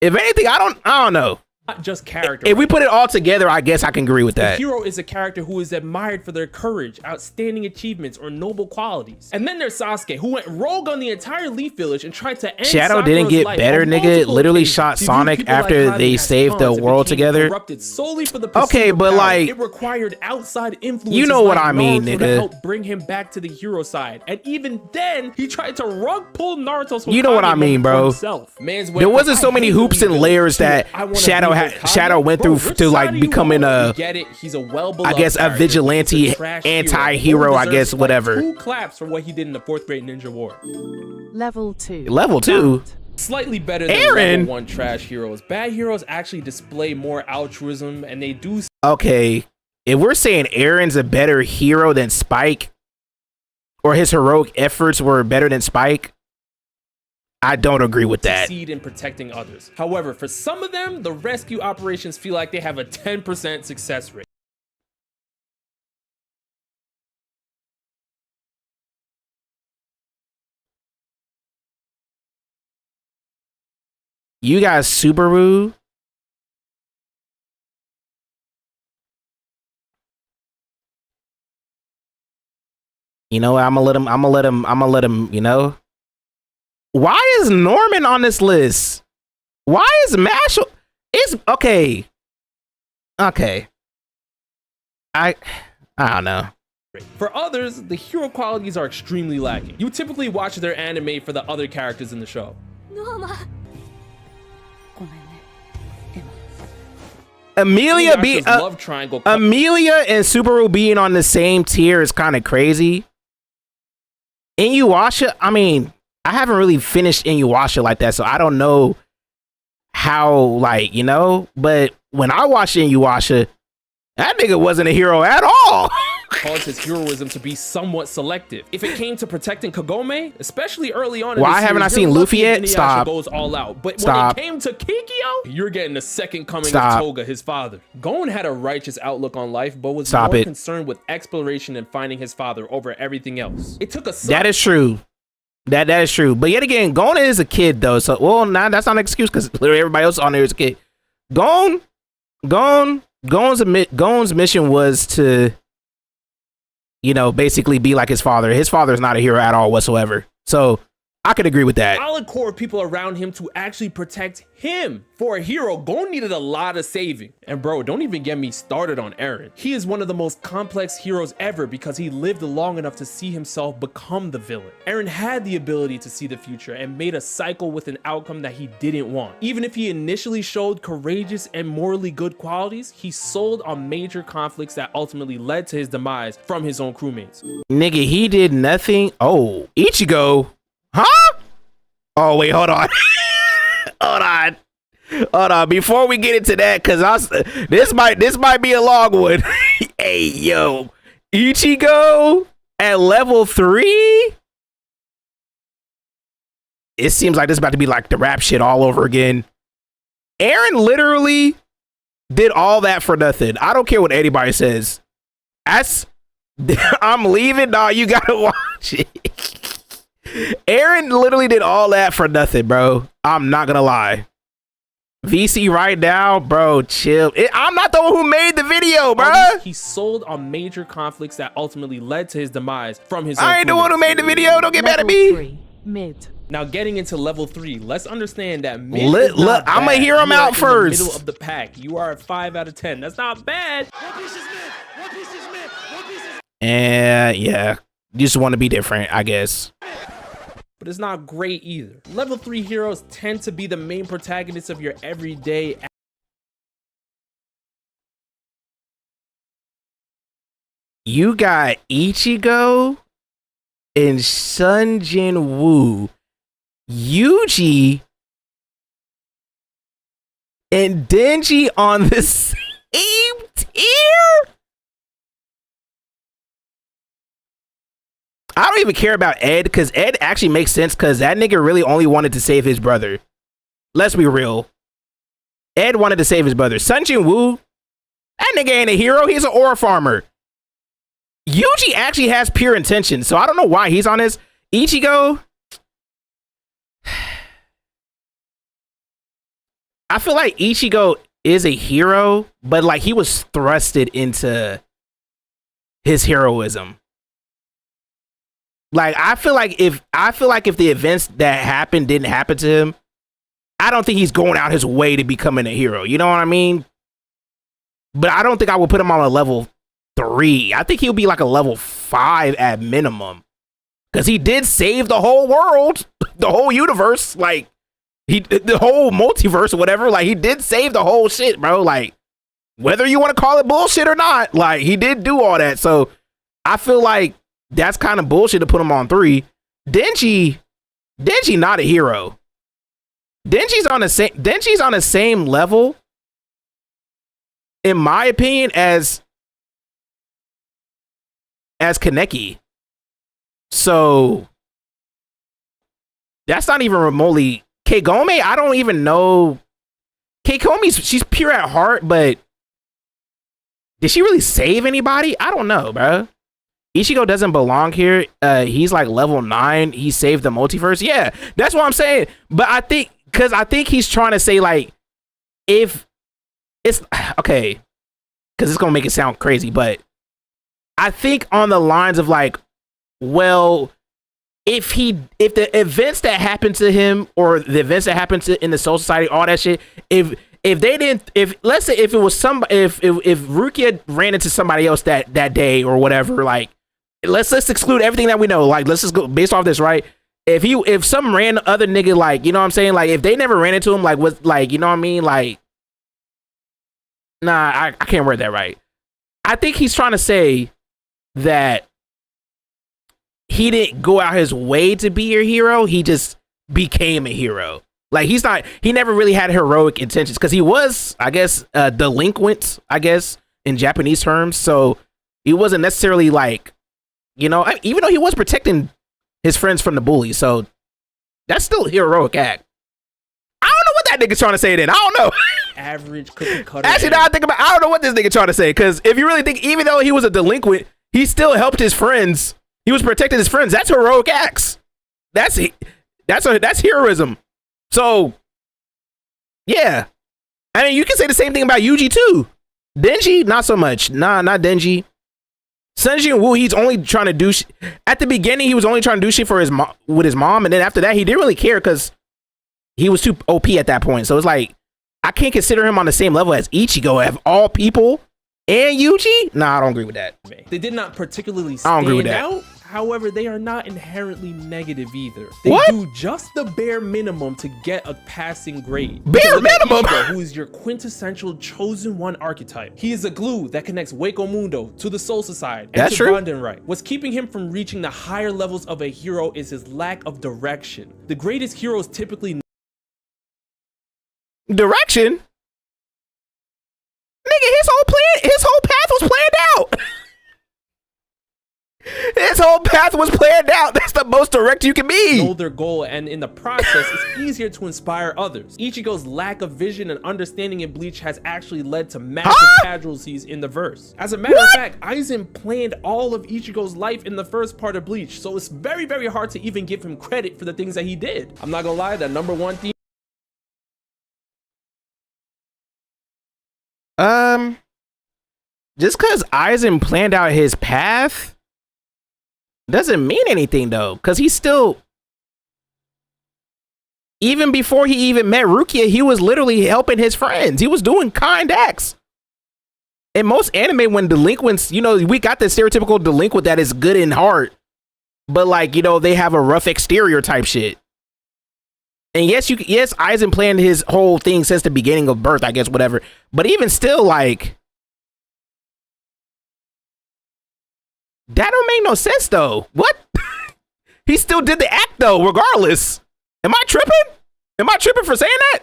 if anything, I don't know. not just character. If we put it all together, I guess I can agree with that. A hero is a character who is admired for their courage, outstanding achievements, or noble qualities. And then there's Sasuke, who went rogue on the entire Leaf Village and tried to end Shadow didn't get better, nigga. Literally shot Sonic after they saved the world together. Solely for the okay, but like, it required outside influences. You know what I mean, nigga. To help bring him back to the hero side. And even then, he tried to rug pull Naruto's Hokage. You know what I mean, bro. There wasn't so many hoops and layers that Shadow went through to like becoming a, he's a well-beloved, I guess, a vigilante anti-hero, I guess, whatever. 2 claps for what he did in the 4th grade ninja war. Level 2. Level 2? Slightly better than level 1 trash heroes. Bad heroes actually display more altruism, and they do. Okay, if we're saying Aaron's a better hero than Spike, or his heroic efforts were better than Spike, I don't agree with that. Succeed in protecting others. However, for some of them, the rescue operations feel like they have a 10% success rate. You got Subaru. You know, I'm gonna let him, you know. Why is Norman on this list? Why is Marshall? It's okay. Okay. I don't know. For others, the hero qualities are extremely lacking. You typically watch their anime for the other characters in the show. Amelia Amelia and Subaru being on the same tier is kind of crazy. Inuyasha, I mean, I haven't really finished Inuyasha like that, so I don't know how, like, you know, but when I watched Inuyasha, that nigga wasn't a hero at all. Caused his heroism to be somewhat selective. If it came to protecting Kagome, especially early on, why haven't I seen Luffy yet? Stop. Goes all out. But Stop. when it came to Kikyo, you're getting the second coming Stop. of Toga, his father. Gon had a righteous outlook on life, but was Stop more it. concerned with exploration and finding his father over everything else. It took a That is true. That is true. But yet again, Gon is a kid though. So, well, nah, that's not an excuse because literally everybody else on there is a kid. Gon's mission was to, you know, basically be like his father. His father is not a hero at all whatsoever. So I could agree with that. Solid core of people around him to actually protect him. For a hero, Gon needed a lot of saving. And bro, don't even get me started on Eren. He is one of the most complex heroes ever because he lived long enough to see himself become the villain. Eren had the ability to see the future and made a cycle with an outcome that he didn't want. Even if he initially showed courageous and morally good qualities, he sold on major conflicts that ultimately led to his demise from his own crewmates. Nigga, he did nothing. Oh, Ichigo. Huh? Oh, wait, hold on. Hold on. Before we get into that, because this might be a long one. Hey, yo. Ichigo at level 3? It seems like this is about to be like the rap shit all over again. Eren literally did all that for nothing. I don't care what anybody says. I'm leaving. Nah, you gotta watch it. Aaron literally did all that for nothing, bro. I'm not gonna lie. VC right now, bro, chill. I'm not the one who made the video, bro. He sold on major conflicts that ultimately led to his demise from his I ain't the one who made the video. Don't get mad at me. 3. Mid. Now getting into level 3, let's understand that mid is Look, not I'm gonna bad. hear him You are out in the first. middle of the pack. You are at 5 out of 10. That's not bad. And yeah, you just want to be different, I guess. But it's not great either. Level 3 heroes tend to be the main protagonists of your everyday. You got Ichigo and Sun Jin Woo, Yuji and Denji on the same tier? I don't even care about Ed, because Ed actually makes sense, because that nigga really only wanted to save his brother. Let's be real. Ed wanted to save his brother. Sun Jin Woo, that nigga ain't a hero. He's an ore farmer. Yuji actually has pure intention, so I don't know why he's on this. Ichigo, I feel like Ichigo is a hero, but like he was thrusted into his heroism. Like I feel like if the events that happened didn't happen to him, I don't think he's going out his way to becoming a hero. You know what I mean? But I don't think I would put him on a level 3. I think he'll be like a level 5 at minimum, because he did save the whole world, the whole universe, like the whole multiverse or whatever. Like he did save the whole shit, bro. Like whether you want to call it bullshit or not, like he did do all that. So I feel like that's kind of bullshit to put him on 3. Denji not a hero. Denji's on the same level, in my opinion, as Kaneki. So that's not even remotely. Kagome, I don't even know. She's pure at heart, but did she really save anybody? I don't know, bro. Ichigo doesn't belong here. He's like level 9. He saved the multiverse. Yeah, that's what I'm saying. But I think he's trying to say, like, if it's okay, because it's gonna make it sound crazy, but I think on the lines of like, well, if the events that happened to him, or the events that happened in the Soul Society, all that shit, if let's say if Rukia ran into somebody else that day or whatever, like let's exclude everything that we know, like let's just go based off this, right? If some random other nigga, like, you know what I'm saying, like if they never ran into him, like was like, you know what I mean, like, nah, I can't word that right. I think he's trying to say that he didn't go out his way to be your hero, he just became a hero. Like he never really had heroic intentions, because he was, I guess, delinquent, I guess, in Japanese terms. So he wasn't necessarily like, you know, even though he was protecting his friends from the bully. So that's still a heroic act. I don't know what that nigga's trying to say then. I don't know. Average cookie cutter. Actually, now I think about, I don't know what this nigga trying to say, because if you really think, even though he was a delinquent, he still helped his friends. He was protecting his friends. That's heroic acts. That's heroism. So, yeah. I mean, you can say the same thing about Yuji too. Denji, not so much. Nah, not Denji. Sun Jin Woo, he's only trying to do at the beginning, he was only trying to do shit for with his mom, and then after that, he didn't really care because he was too OP at that point. So it's like, I can't consider him on the same level as Ichigo of all people and Yuji. Nah, I don't agree with that. They did not particularly I don't agree with stand that. out. However, they are not inherently negative either. They What? do just the bare minimum to get a passing grade. Bare Look at minimum? Ichigo, who is your quintessential chosen one archetype. He is a glue that connects Wako Mundo to the Soul Society and That's to true. Bandenrai. What's keeping him from reaching the higher levels of a hero is his lack of direction. The greatest heroes typically Direction? Nigga, his whole path was planned out. His whole path was planned out. That's the most direct you can be. Know their goal, and in the process, it's easier to inspire others. Ichigo's lack of vision and understanding in Bleach has actually led to massive casualties in the verse. As a matter of fact, Aizen planned all of Ichigo's life in the first part of Bleach, so it's very, very hard to even give him credit for the things that he did. I'm not gonna lie, that number one theme. Just because Aizen planned out his path doesn't mean anything though, because he's still, even before he even met Rukia, he was literally helping his friends. He was doing kind acts. In most anime, when delinquents, you know, we got this stereotypical delinquent that is good in heart, but like, you know, they have a rough exterior type shit. And yes, Aizen planned his whole thing since the beginning of birth, I guess, whatever. But even still, like, that don't make no sense though. What? He still did the act though, regardless. Am I tripping? Am I tripping for saying that?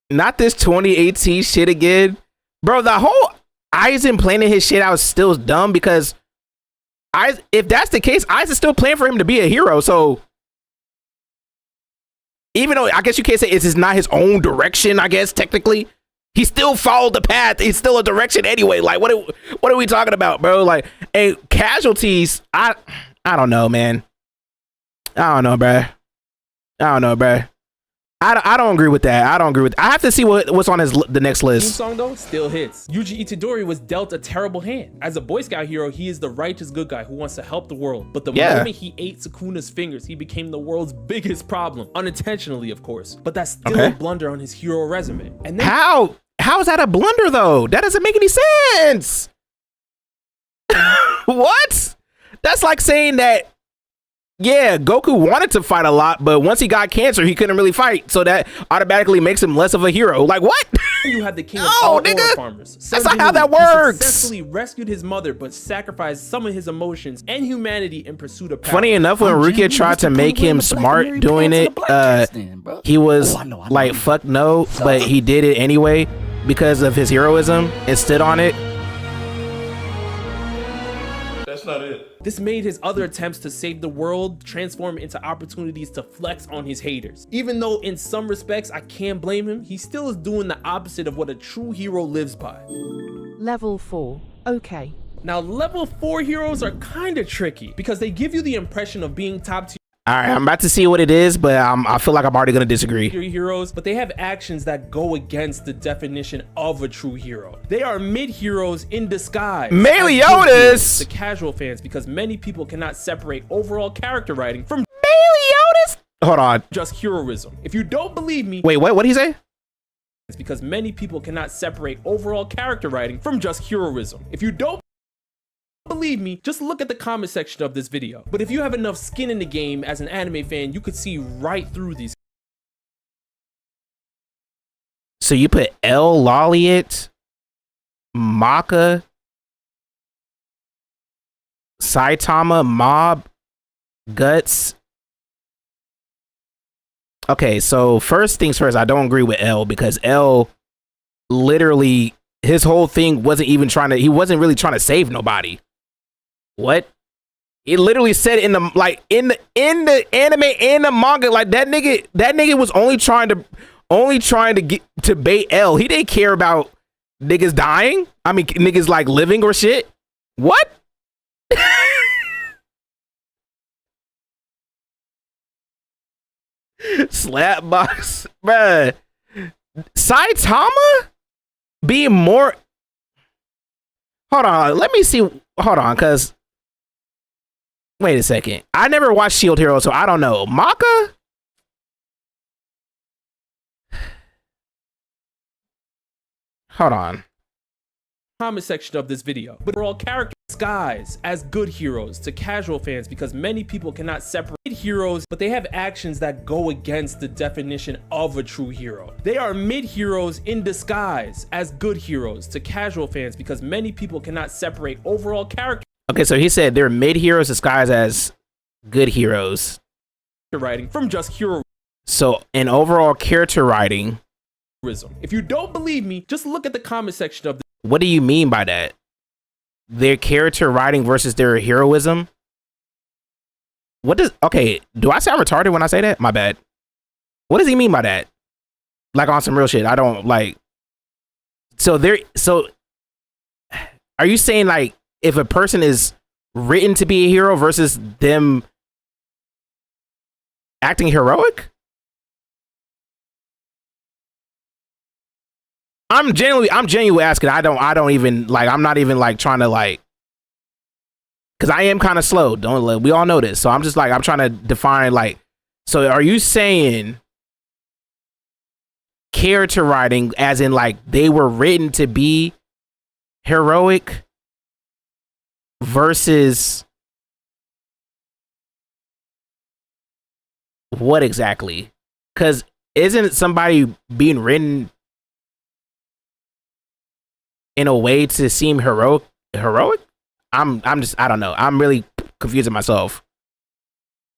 Not this 2018 shit again. Bro, the whole Aizen planning his shit out is still dumb, because if that's the case, Aizen's still planning for him to be a hero. So even though I guess you can't say it's not his own direction, I guess technically, he still followed the path. It's still a direction anyway. Like, what are we talking about, bro? Like, hey, casualties. I don't know, man. I don't know, bro. I don't agree with that. I have to see what's on the next list. Theme song though still hits. Yuji Itadori was dealt a terrible hand. As a Boy Scout hero, he is the righteous good guy who wants to help the world. But the moment he ate Sukuna's fingers, he became the world's biggest problem. Unintentionally, of course. But that's still a blunder on his hero resume. And then how is that a blunder though? That doesn't make any sense. What? That's like saying that, yeah, Goku wanted to fight a lot, but once he got cancer, he couldn't really fight. So that automatically makes him less of a hero. Like, what? You have the king of all ore farmers. That's not how that works. He successfully rescued his mother, but sacrificed some of his emotions and humanity in pursuit of power. Funny enough, when Rukia tried to make him smart doing it, he was like, fuck no, but he did it anyway because of his heroism and stood on it. That's not it. This made his other attempts to save the world transform into opportunities to flex on his haters. Even though in some respects I can't blame him, he still is doing the opposite of what a true hero lives by. Level 4. Okay. Now, level 4 heroes are kind of tricky because they give you the impression of being top tier. All right, I'm about to see what it is, but I feel like I'm already gonna disagree. Heroes, but they have actions that go against the definition of a true hero. They are mid-heroes in disguise. Meliodas! To casual fans, because many people cannot separate overall character writing from Meliodas. Hold on. Just heroism. If you don't believe me, wait, what did he say? It's because many people cannot separate overall character writing from just heroism. If you don't believe me, just look at the comment section of this video. But if you have enough skin in the game as an anime fan, you could see right through these. So you put L. Lolliot, Maka, Saitama, Mob, Guts. Okay, so first things first, I don't agree with L, because L literally, his whole thing wasn't even he wasn't really trying to save nobody. What? It literally said in the in the anime and the manga, like that nigga was only trying to get to bait L. He didn't care about niggas dying. I mean, niggas like living or shit. What? Slapbox, bruh. Saitama being more. Hold on, let me see. Hold on, cause wait a second. I never watched Shield Hero, so I don't know. Maka? Hold on. Comment section of this video. But we're all character disguise as good heroes to casual fans, because many people cannot separate heroes, but they have actions that go against the definition of a true hero. They are mid-heroes in disguise as good heroes to casual fans, because many people cannot separate overall character. Okay, so he said they're mid-heroes disguised as good heroes. Writing from just hero. So in overall character writing. If you don't believe me, just look at the comment section of this. What do you mean by that? their character writing versus their heroism. What does do I sound retarded when I say that? My bad. What does he mean by that? Like on some real shit. I don't like. So are you saying like if a person is written to be a hero versus them acting heroic? I'm genuinely asking. I don't even like, I'm not even like trying to like, cause I am kind of slow. We all know this. So I'm just like, I'm trying to define like, so are you saying character writing as in like they were written to be heroic versus what exactly? Cause isn't somebody being written in a way to seem heroic? I'm just, I don't know. I'm really confusing myself.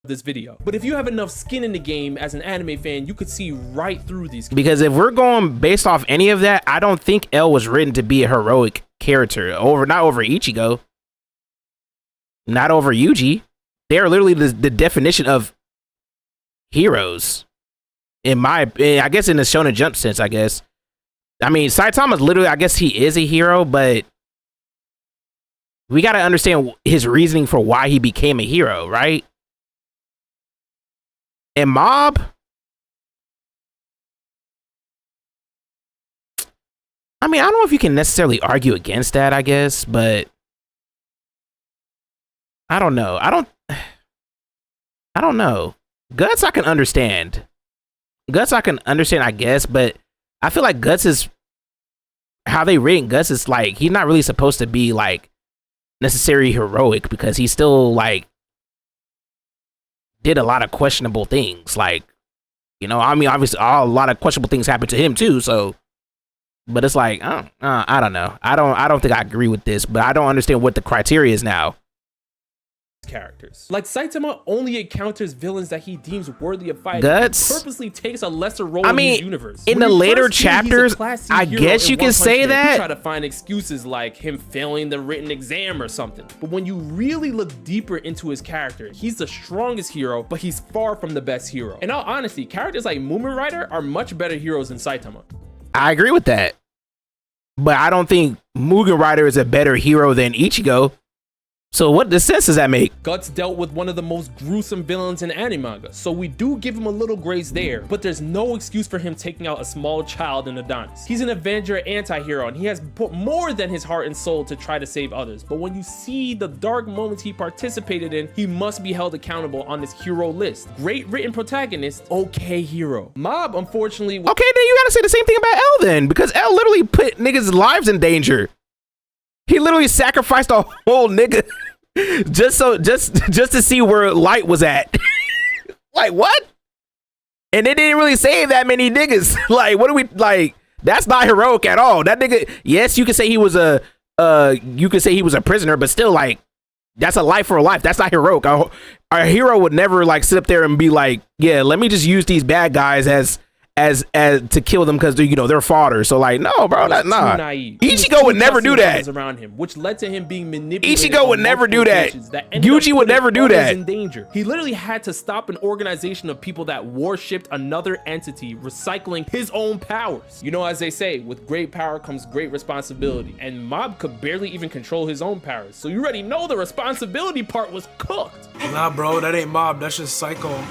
This video, but if you have enough skin in the game as an anime fan, you could see right through these. Because if we're going based off any of that, I don't think L was written to be a heroic character. Not over Ichigo, not over Yuji. They are literally the definition of heroes. I guess in the Shonen Jump sense, I guess. I mean, Saitama's literally, I guess he is a hero, but we got to understand his reasoning for why he became a hero, right? And Mob, I mean, I don't know if you can necessarily argue against that, I guess, but I don't know. I don't know. Guts, I can understand. I guess, but I feel like Guts is, how they written Guts is like, he's not really supposed to be like necessarily heroic because he's still like, did a lot of questionable things. Like, you know, I mean, obviously a lot of questionable things happened to him too. So, but it's like, I don't know. I don't think I agree with this, but I don't understand what the criteria is now. Characters like Saitama only encounters villains that he deems worthy of fighting. Guts Purposely takes a lesser role I mean, in his universe. in When the we later first see he's a chapters, classy I hero guess in you can One say Punch Man, that. you try to find excuses like him failing the written exam or something. But when you really look deeper into his character, he's the strongest hero, but he's far from the best hero. In all honesty, characters like Mumen Rider are much better heroes than Saitama. I agree with that, but I don't think Mugen Rider is a better hero than Ichigo. So what sense does that make? Guts dealt with one of the most gruesome villains in anime manga, so we do give him a little grace there, but there's no excuse for him taking out a small child in Adonis. He's an Avenger anti-hero, and he has put more than his heart and soul to try to save others, but when you see the dark moments he participated in, he must be held accountable on this hero list. Great written protagonist, okay hero. Mob, unfortunately... Okay, then you gotta say the same thing about L then, because L literally put niggas' lives in danger. He literally sacrificed a whole nigga just to see where Light was at. Like, what? And they didn't really save that many niggas. Like, what do we like? That's not heroic at all. That nigga, yes, you could say he was a prisoner, but still, like, that's a life for a life. That's not heroic. Our hero would never like sit up there and be like, yeah, let me just use these bad guys as to kill them because they're fodder. So like, no, bro, nah. Ichigo would never do that. Around him, which led to him being manipulated. Ichigo would never do that. Yuji would never do that. In danger. He literally had to stop an organization of people that worshipped another entity, recycling his own powers. You know, as they say, with great power comes great responsibility, and Mob could barely even control his own powers. So you already know the responsibility part was cooked. Nah, bro, that ain't Mob. That's just Psycho.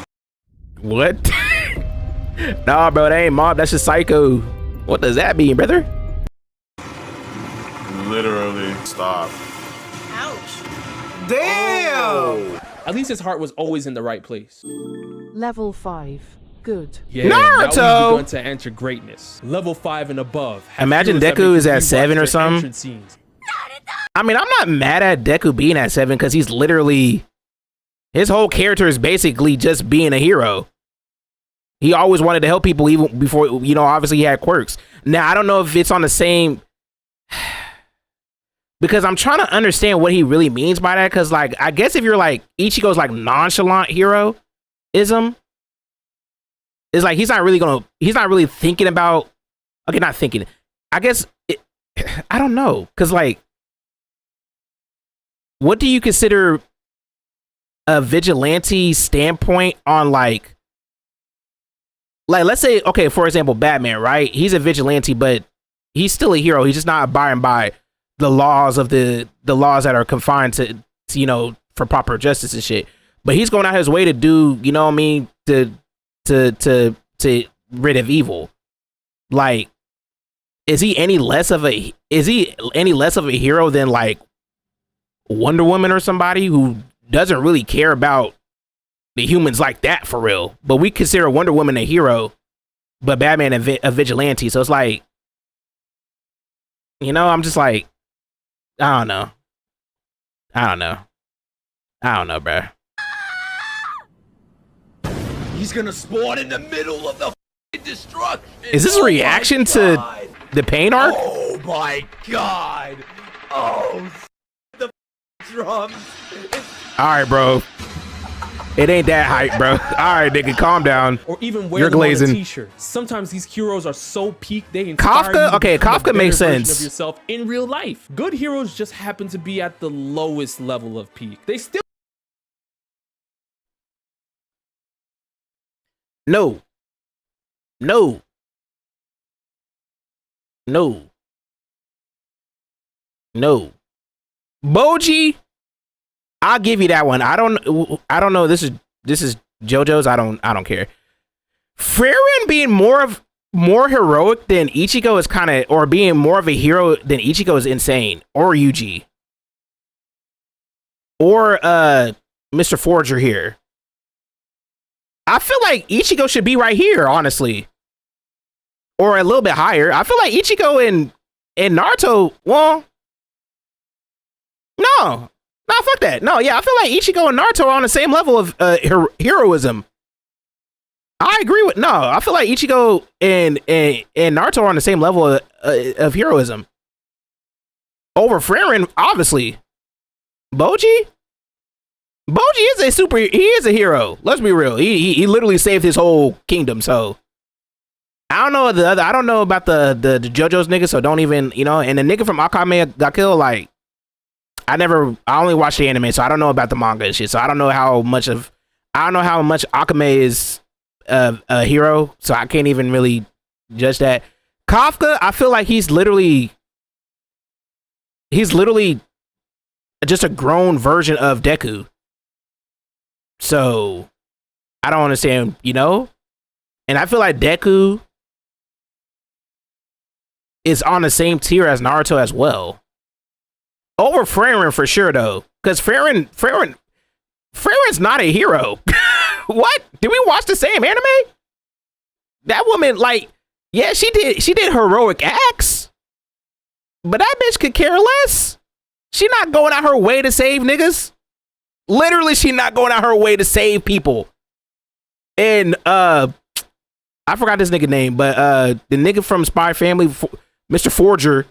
What? Nah, bro, that ain't Mob. That's just Psycho. What does that mean, brother? Literally, stop. Ouch. Damn! Oh. At least his heart was always in the right place. Level 5. Good. Yeah, Naruto! Now we've begun to enter greatness. Level 5 and above. Imagine Deku is at 7 or something. I mean, I'm not mad at Deku being at 7 because he's literally... His whole character is basically just being a hero. He always wanted to help people even before, obviously he had quirks. Now, I don't know if it's on the same... Because I'm trying to understand what he really means by that. Because, like, I guess if you're, like, Ichigo's, like, nonchalant heroism, it's like he's not really thinking about... Okay, not thinking. I guess... I don't know. Because, like... what do you consider a vigilante standpoint on like let's say, okay, for example, Batman, right? He's a vigilante, but he's still a hero. He's just not abiding by the laws of the laws that are confined to you know, for proper justice and shit. But he's going out his way to do, you know what I mean, to rid of evil. Like, is he any less of a hero than like Wonder Woman or somebody who doesn't really care about the humans like that for real? But we consider Wonder Woman a hero, but Batman a vigilante. So it's like, you know, I'm just like, I don't know, bro. He's gonna spawn in the middle of the destruction. Is this a reaction to the Pain arc? Oh my god! Oh, the drums. All right, bro. It ain't that hype, bro. All right, nigga, calm down. Or even wear You're them glazing. on a t-shirt. Sometimes these heroes are so peak they inspire you to Kafka. Okay, become a Kafka better makes version sense. of yourself in real life. Good heroes just happen to be at the lowest level of peak. They still No. Boji, I'll give you that one. I don't know. This is JoJo's. I don't care. Frieren being more heroic than Ichigo is kind of, or being more of a hero than Ichigo is insane. Or Yuji. Or Mr. Forger here. I feel like Ichigo should be right here, honestly. Or a little bit higher. I feel like Ichigo and Naruto, well, no, fuck that. No, yeah, I feel like Ichigo and Naruto are on the same level of heroism. I agree with, no, I feel like Ichigo and Naruto are on the same level of heroism. Over Frieren, obviously. Boji is he is a hero. Let's be real. He literally saved his whole kingdom, so I don't know I don't know about the JoJo's nigga, so don't even, you know, and the nigga from Akame got killed, like I only watched the anime, so I don't know about the manga and shit. So I don't know how much Akame is a hero, so I can't even really judge that. Kafka, I feel like he's literally just a grown version of Deku. So I don't understand, you know? And I feel like Deku is on the same tier as Naruto as well. Over Frieren for sure though. Because Frieren's not a hero. What? Did we watch the same anime? That woman, like, yeah, she did heroic acts. But that bitch could care less. She not going out her way to save niggas. Literally, she not going out her way to save people. And I forgot this nigga name, but the nigga from Spy Family, Mr. Forger,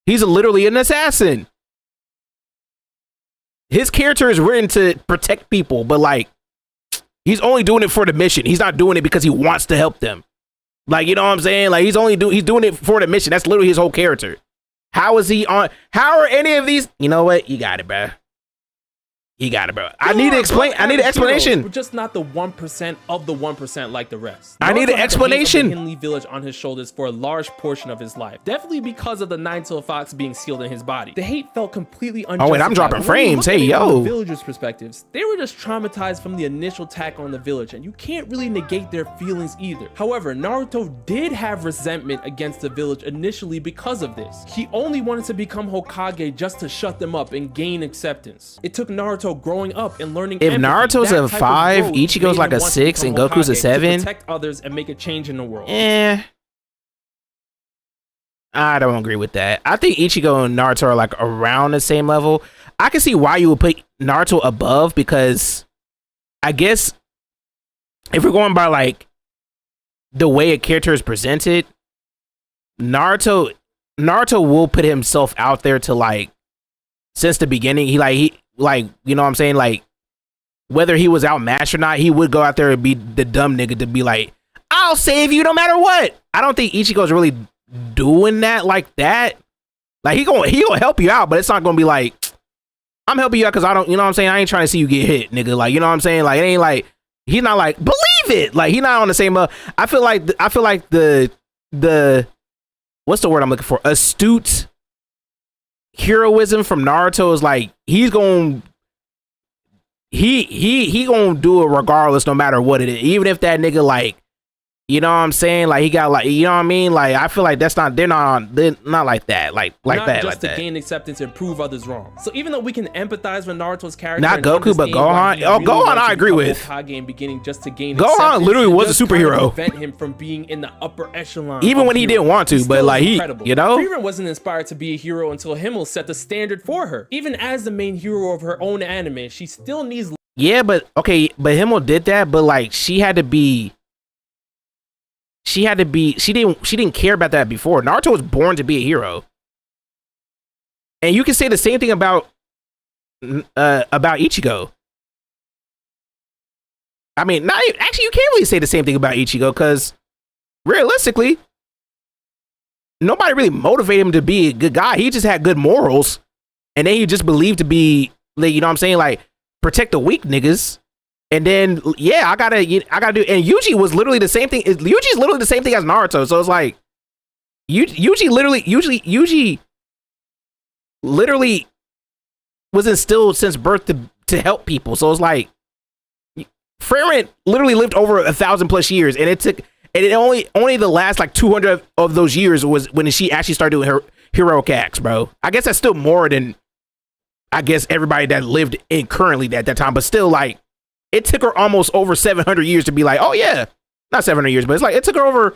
he's literally an assassin. His character is written to protect people, but like, he's only doing it for the mission. He's not doing it because he wants to help them. Like, you know what I'm saying? Like, he's doing it for the mission. That's literally his whole character. How are any of these? You know what? You got it, bro. You got it, bro. I need an explanation. We're just not the 1% of the 1% like the rest. I need an explanation. The Hinley village on his shoulders for a large portion of his life. Definitely because of the Nine-Tailed Fox being sealed in his body. The hate felt completely unjustified. Oh wait, I'm dropping frames. Hey, yo. From the villagers' perspectives, they were just traumatized from the initial attack on the village, and you can't really negate their feelings either. However, Naruto did have resentment against the village initially because of this. He only wanted to become Hokage just to shut them up and gain acceptance. It took Naruto growing up and learning if empathy. Naruto's a 5, Ichigo's like a 6, and Goku's a 7. Protect others and make a change in the world. I don't agree with that. I think Ichigo and Naruto are like around the same level. I can see why you would put Naruto above, because I guess if we're going by like the way a character is presented, Naruto will put himself out there to like, since the beginning, he you know what I'm saying? Like, whether he was outmatched or not, he would go out there and be the dumb nigga to be like, I'll save you no matter what. I don't think Ichigo's really doing that like that. Like, he gonna help you out, but it's not gonna be like, I'm helping you out because I don't, you know what I'm saying? I ain't trying to see you get hit, nigga. Like, you know what I'm saying? Like, it ain't like, he's not like, believe it. Like, he's not on the same, I feel like the, what's the word I'm looking for? Astute heroism from Naruto is like, he's going, he gonna do it regardless, no matter what it is. Even if that nigga, like, you know what I'm saying? Like, he got, like, you know what I mean? Like, I feel like they're not like that. Like not that. Just like to that. gain acceptance and prove others wrong. So even though we can empathize with Naruto's character, Not and Goku, but understand why Gohan. he Oh, really Gohan, wants I to agree become with. Hokage in beginning just to gain Gohan acceptance, literally it was does a superhero. kind of prevent him from being in the upper echelon. Even of when he heroes. didn't want to, He but still like is he, incredible. you know? Frieren wasn't inspired to be a hero until Himmel set the standard for her. Even as the main hero of her own anime, she still needs. Yeah, but okay, but Himmel did that, but like she didn't care about that before. Naruto was born to be a hero. And you can say the same thing about Ichigo. I mean, actually you can't really say the same thing about Ichigo because realistically, nobody really motivated him to be a good guy. He just had good morals. And then he just believed to be, like, you know what I'm saying? Like, protect the weak niggas. And then, yeah, I gotta do. And Yuji was literally the same thing. Yuji's literally the same thing as Naruto. So it's like, Yuji literally was instilled since birth to help people. So it's like, Frieren literally lived over 1,000+ years, and it only the last like 200 of those years was when she actually started doing her heroic acts, bro. I guess that's still more than I guess everybody that lived in currently at that time, but still, like, it took her almost over 700 years to be like, oh yeah, not 700 years, but it's like it took her over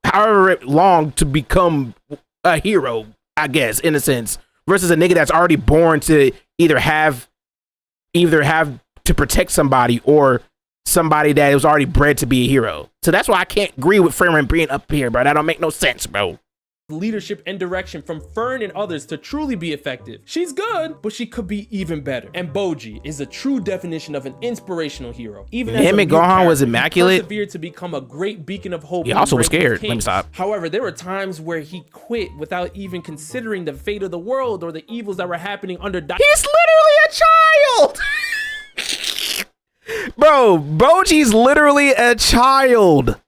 however long to become a hero, I guess, in a sense, versus a nigga that's already born to either have to protect somebody or somebody that was already bred to be a hero. So that's why I can't agree with Frieren being up here, bro. That don't make no sense, bro. Leadership and direction from Fern and others to truly be effective. She's good, but she could be even better. And Boji is a true definition of an inspirational hero. Even as him a and new Gohan character, was immaculate. He persevered to become a great beacon of hope. He in also was the ranks of scared. Let me kings. stop. However, there were times where he quit without even considering the fate of the world or the evils that were happening under. He's literally a child. Bro, Boji's literally a child.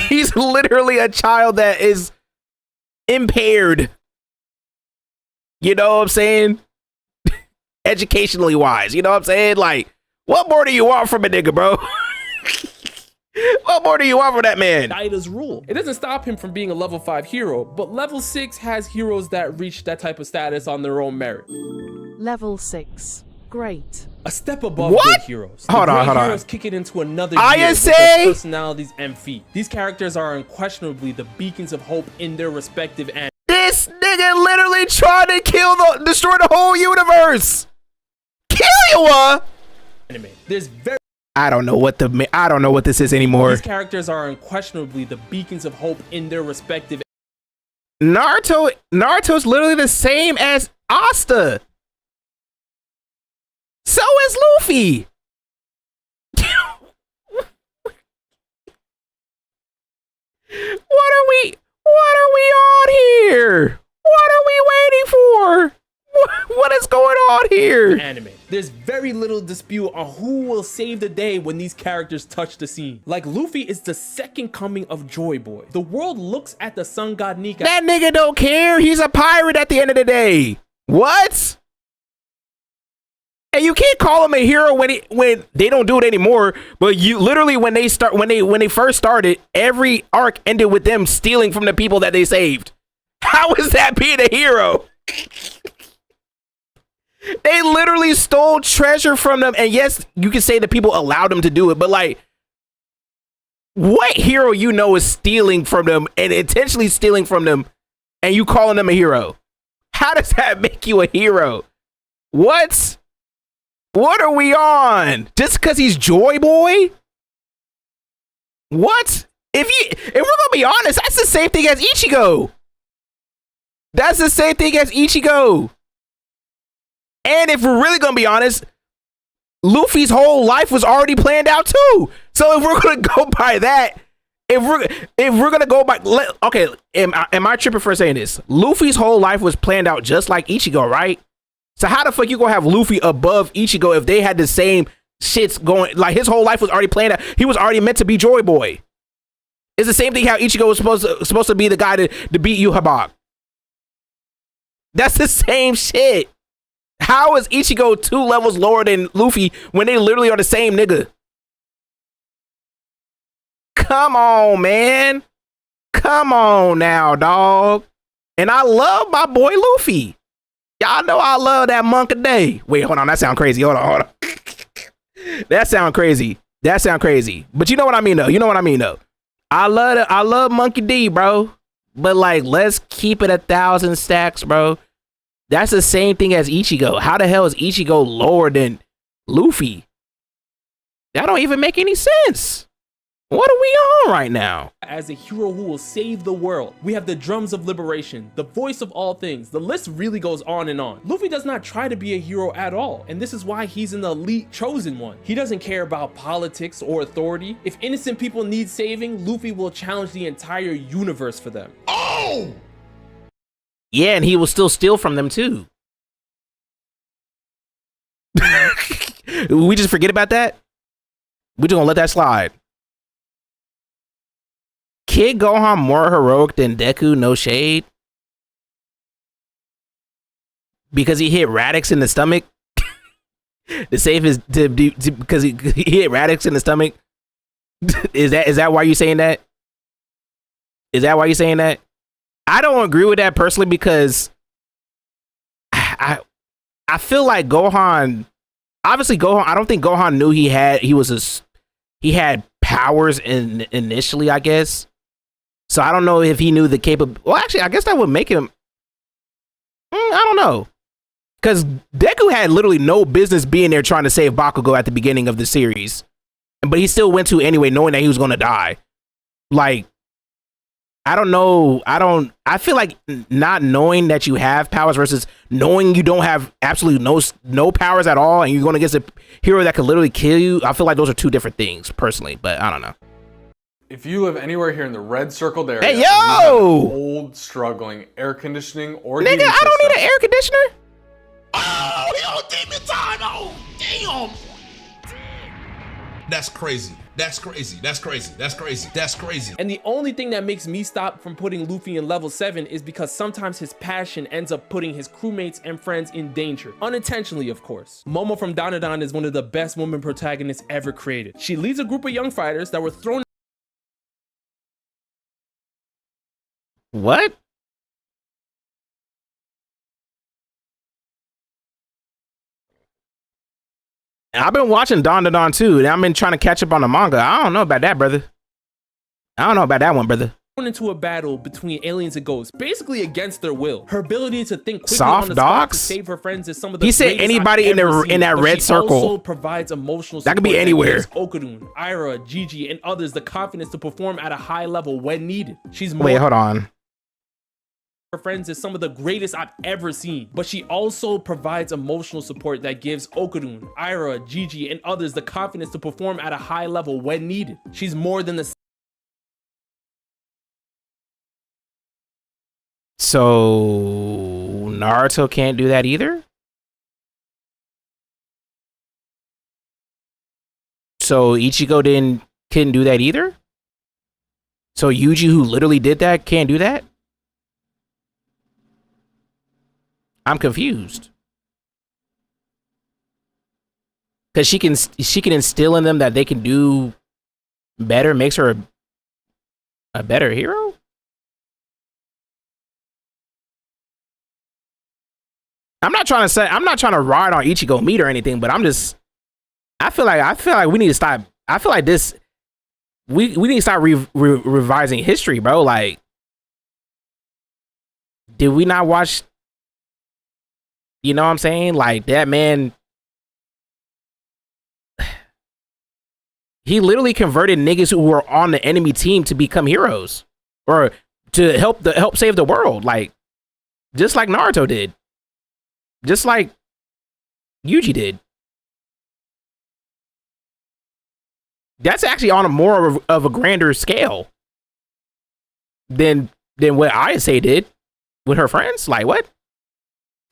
He's literally a child that is impaired. You know what I'm saying? Educationally wise. You know what I'm saying? Like, what more do you want from a nigga, bro? What more do you want from that man? Ida's rule. It doesn't stop him from being a level 5 hero, but level 6 has heroes that reach that type of status on their own merit. Level 6. Great. A step above What? good heroes. Hold on. Heroes kick it into another gear with ISA? their personalities and feet. These characters are unquestionably the beacons of hope in their respective anime. This nigga literally tried to destroy the whole universe. Killua? There's very I don't know what this is anymore. These characters are unquestionably the beacons of hope in their respective. Naruto's literally the same as Asta. So is Luffy. What are we on here? What are we waiting for? What is going on here? Anime. There's very little dispute on who will save the day when these characters touch the scene. Like, Luffy is the second coming of Joy Boy. The world looks at the sun god Nika. That nigga don't care. He's a pirate at the end of the day. What? And you can't call him a hero when they don't do it anymore. But you literally when they first started, every arc ended with them stealing from the people that they saved. How is that being a hero? They literally stole treasure from them. And yes, you can say that people allowed them to do it, but like, what hero you know is stealing from them and intentionally stealing from them and you calling them a hero? How does that make you a hero? What? What are we on? Just because he's Joy Boy? What? If we're gonna be honest, that's the same thing as Ichigo. That's the same thing as Ichigo. And if we're really gonna be honest, Luffy's whole life was already planned out too. So if we're gonna go by that, if we're gonna go by, okay, am I tripping for saying this? Luffy's whole life was planned out just like Ichigo, right? So how the fuck you gonna have Luffy above Ichigo if they had the same shits going? Like his whole life was already planned out. He was already meant to be Joy Boy. It's the same thing how Ichigo was supposed to be the guy to beat Yhwach. That's the same shit. How is Ichigo 2 levels lower than Luffy when they literally are the same nigga? Come on, man. Come on now, dog. And I love my boy Luffy. Y'all know I love that monk a day. Wait, hold on. That sound crazy. Hold on. That sound crazy. But you know what I mean, though. I love Monkey D, bro. But like, let's keep it 1,000 stacks, bro. That's the same thing as Ichigo. How the hell is Ichigo lower than Luffy? That don't even make any sense. What are we on right now? As a hero who will save the world, we have the drums of liberation, the voice of all things. The list really goes on and on. Luffy does not try to be a hero at all, and this is why he's an elite chosen one. He doesn't care about politics or authority. If innocent people need saving, Luffy will challenge the entire universe for them. Oh! Yeah, and he will still steal from them too. We just forget about that? We just gonna let that slide. Kid Gohan more heroic than Deku, no shade. Because he hit Radix in the stomach. To save his because he hit Radix in the stomach. Is that why you saying that? Is that why you saying that? I don't agree with that personally because I feel like Gohan, obviously Gohan, I don't think Gohan knew he had powers initially, I guess. So I don't know if he knew the capability. Well, actually, I guess that would make him. I don't know, because Deku had literally no business being there trying to save Bakugo at the beginning of the series, but he still went to anyway, knowing that he was going to die. Like, I don't know. I feel like not knowing that you have powers versus knowing you don't have absolutely no powers at all, and you're going against a hero that could literally kill you. I feel like those are two different things, personally. But I don't know. If you live anywhere here in the red circled area, hey, yo! and you have an old, struggling air conditioning or nigga, heating I don't system, need an air conditioner. Oh, yo, demon time! Oh, damn! That's crazy. That's crazy. That's crazy. That's crazy. That's crazy. And the only thing that makes me stop from putting Luffy in level 7 is because sometimes his passion ends up putting his crewmates and friends in danger. Unintentionally, of course. Momo from Dandadan is one of the best woman protagonists ever created. She leads a group of young fighters that were thrown. What? I've been watching Dandadan too, and I've been trying to catch up on the manga. I don't know about that, brother. I don't know about that one, brother. Into a battle between aliens and ghosts, basically against their will. Her ability to think quickly Soft on the dogs? spot to save her friends is some of the He said greatest anybody I've in the ever seen, in that but red she circle. also provides emotional That could be support anywhere. gives Okudun, Ira, Gigi, and others the confidence to perform at a high level when needed. She's more Wait, hold on. her friends is some of the greatest I've ever seen, but she also provides emotional support that gives Okudun, Ira, Gigi, and others the confidence to perform at a high level when needed. She's more than the. So Naruto can't do that either? So Ichigo couldn't do that either? So Yuji, who literally did that, can't do that? I'm confused. Because she can instill in them that they can do better, makes her a better hero? I'm not trying to ride on Ichigo meat or anything, but I feel like we need to stop. I feel like this we need to start revising history, bro. Like, did we not watch? You know what I'm saying? Like, that man, he literally converted niggas who were on the enemy team to become heroes or to help save the world. Like, just like Naruto did. Just like Yuji did. That's actually on a more of a grander scale than what Ayase did with her friends. Like, what?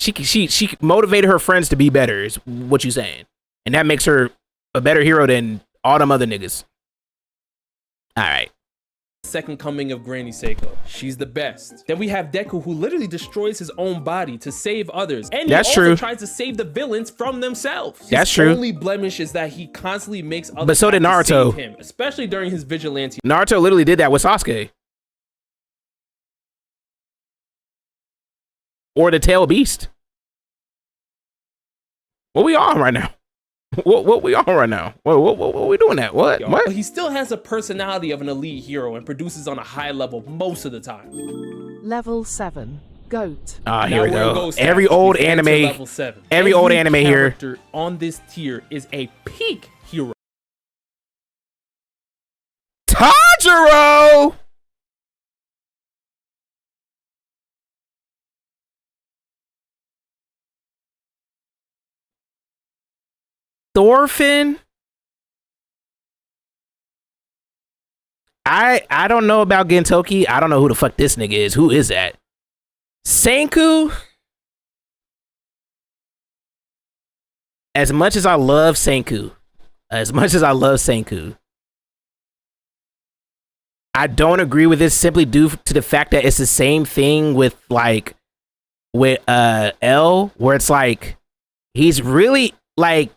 She motivated her friends to be better, is what you saying. And that makes her a better hero than all them other niggas. All right. Second coming of Granny Seiko. She's the best. Then we have Deku, who literally destroys his own body to save others. And he also tries to save the villains from themselves. That's true. His only blemish is that he constantly makes others but so did have to Naruto. save him, especially during his vigilante. Naruto literally did that with Sasuke. Or the Tail Beast. What we on right now? What we on right now? What we doing that? What? But he still has a personality of an elite hero and produces on a high level most of the time. Level 7. GOAT. Ah, here we go. Every old anime. Every old anime here. On this tier is a peak hero. Tanjiro! Thorfinn? I don't know about Gentoki. I don't know who the fuck this nigga is. Who is that? Senku? As much as I love Senku, I don't agree with this simply due to the fact that it's the same thing with like L, where it's like he's really like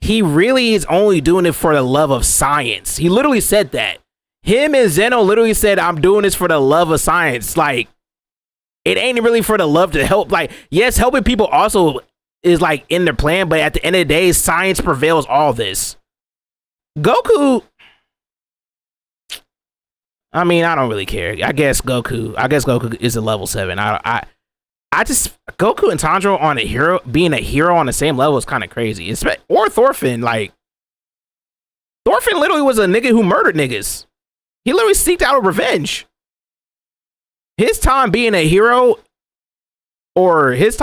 he really is only doing it for the love of science. He literally said that. Him and Zeno literally said, I'm doing this for the love of science. Like, it ain't really for the love to help. Like, yes, helping people also is like in their plan, but at the end of the day, science prevails all this. Goku, I mean, I don't really care. I guess Goku is a level 7. I just Goku and Tanjiro on being a hero on the same level is kind of crazy. Or Thorfinn, like Thorfinn literally was a nigga who murdered niggas. He literally seeked out revenge. His time being a hero, like